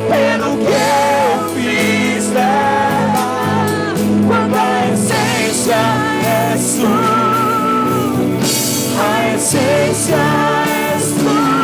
pelo que eu fiz dela, quando a essência és tu, a essência és tu.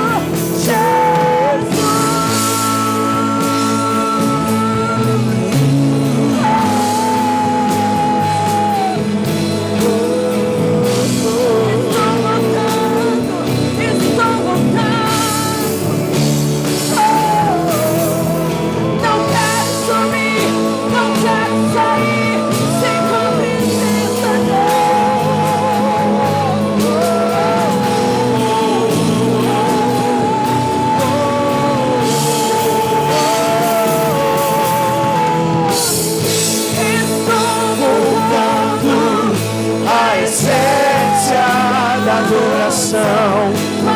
adoração.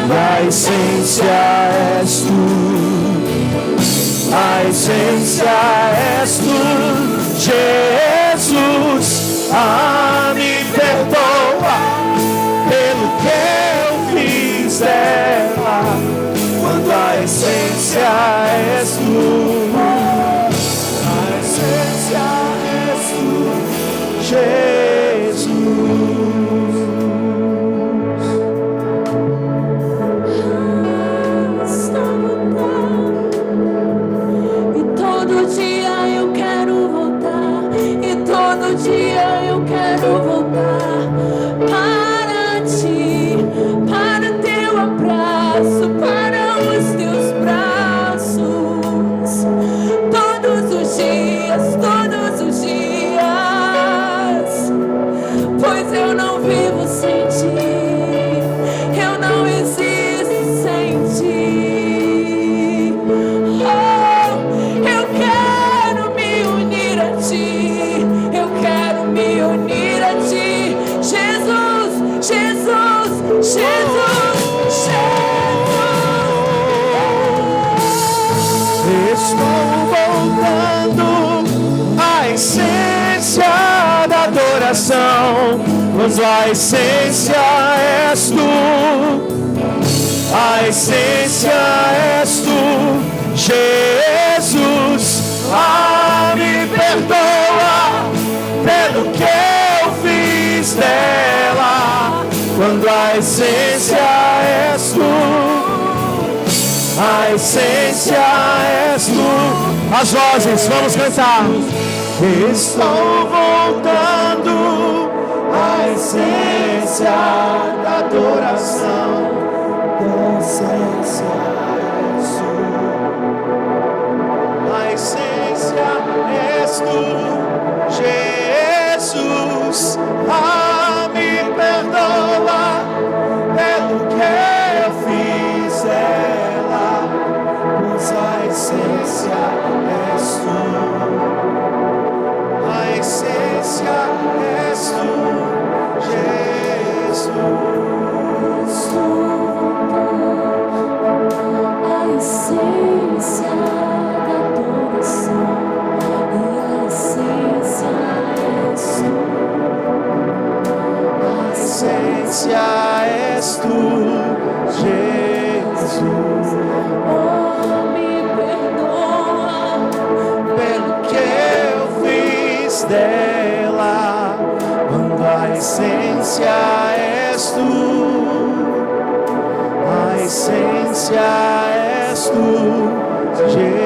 A essência és tu, a essência és tu, Jesus. Me perdoa pelo que eu fiz dela, quando a essência és tu, a essência és tu, Jesus. E todo dia eu quero voltar, e todo dia eu quero voltar para ti, para teu abraço, para os teus braços, todos os dias, pois eu não vivo sem ti, eu não existo sem ti. Eu quero me unir a ti, eu quero me unir a ti, Jesus, Jesus, Jesus, Estou voltando à essência da adoração, pois a essência és tu, a essência és tu, Jesus. Me perdoa pelo que eu fiz dela, quando a essência és tu, a essência és tu. As vozes, vamos cantar. Estou voltando à essência da adoração, da essência és tu, a essência és tu, Jesus. Me perdoa pelo que eu fiz dela, pois a essência és tu, a essência és tu, Jesus. a essência da adoração, e a essência és tu, A essência és tu, Jesus. me perdoa Pelo que eu fiz dela, quando a essência és tu, a essência és tu, Jesus.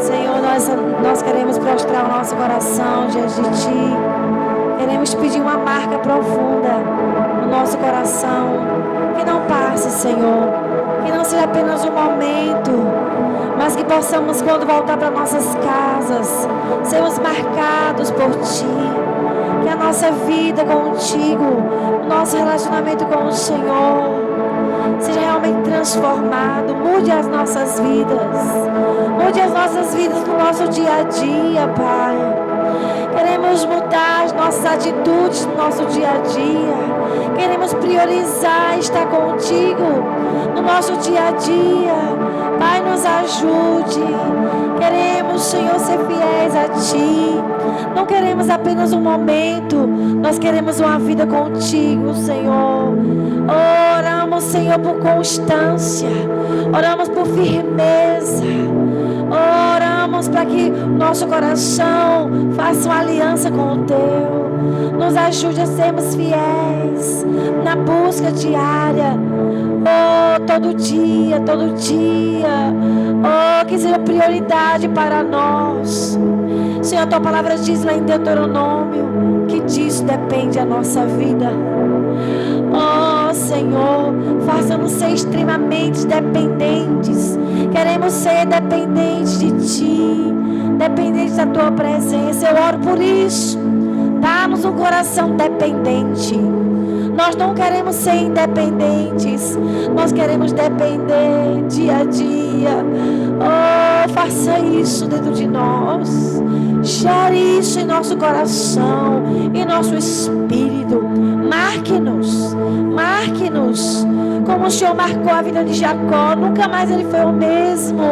Senhor, nós queremos prostrar o nosso coração diante de Ti. Queremos te pedir uma marca profunda no nosso coração. Que não passe, Senhor. Que não seja apenas um momento, mas que possamos, quando voltar para nossas casas, sermos marcados por Ti. Que a nossa vida contigo, o nosso relacionamento com o Senhor, seja realmente transformado. Mude as nossas vidas. Mude as nossas vidas no nosso dia a dia, Pai. Queremos mudar as nossas atitudes no nosso dia a dia. Queremos priorizar estar contigo no nosso dia a dia. Pai, nos ajude. Queremos, Senhor, ser fiéis a Ti. Não queremos apenas um momento. Nós queremos uma vida contigo, Senhor. Oramos, Senhor, por constância. Oramos por firmeza. Oramos para que nosso coração faça uma aliança com o Teu. Nos ajude a sermos fiéis na busca diária. Todo dia, todo dia. Que seja prioridade para nós. Senhor, a Tua palavra diz lá em Deuteronômio que disso depende a nossa vida. Senhor, faça-nos ser extremamente dependentes. Queremos ser dependentes de Ti, dependentes da Tua presença. Eu oro por isso. Dá-nos um coração dependente. Nós não queremos ser independentes. Nós queremos depender dia a dia. Oh, faça isso dentro de nós. Gere isso em nosso coração, em nosso espírito. Marque-nos. Marque-nos. Como o Senhor marcou a vida de Jacó. Nunca mais ele foi o mesmo.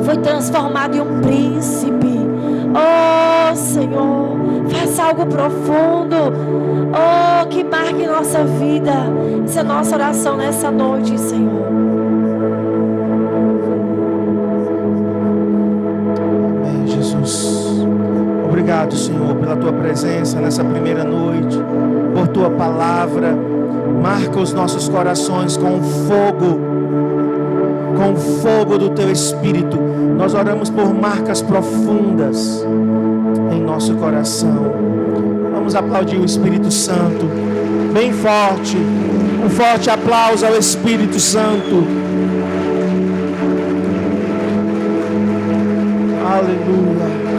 Foi transformado em um príncipe. Oh, Senhor, faça algo profundo. Oh, que marque nossa vida. Essa é a nossa oração nessa noite, Senhor. Amém, Jesus. Obrigado, Senhor, pela Tua presença nessa primeira noite, por Tua palavra. Marca os nossos corações com o fogo do Teu Espírito. Nós oramos por marcas profundas em nosso coração. Vamos aplaudir o Espírito Santo bem forte. Um forte aplauso ao Espírito Santo. Aleluia.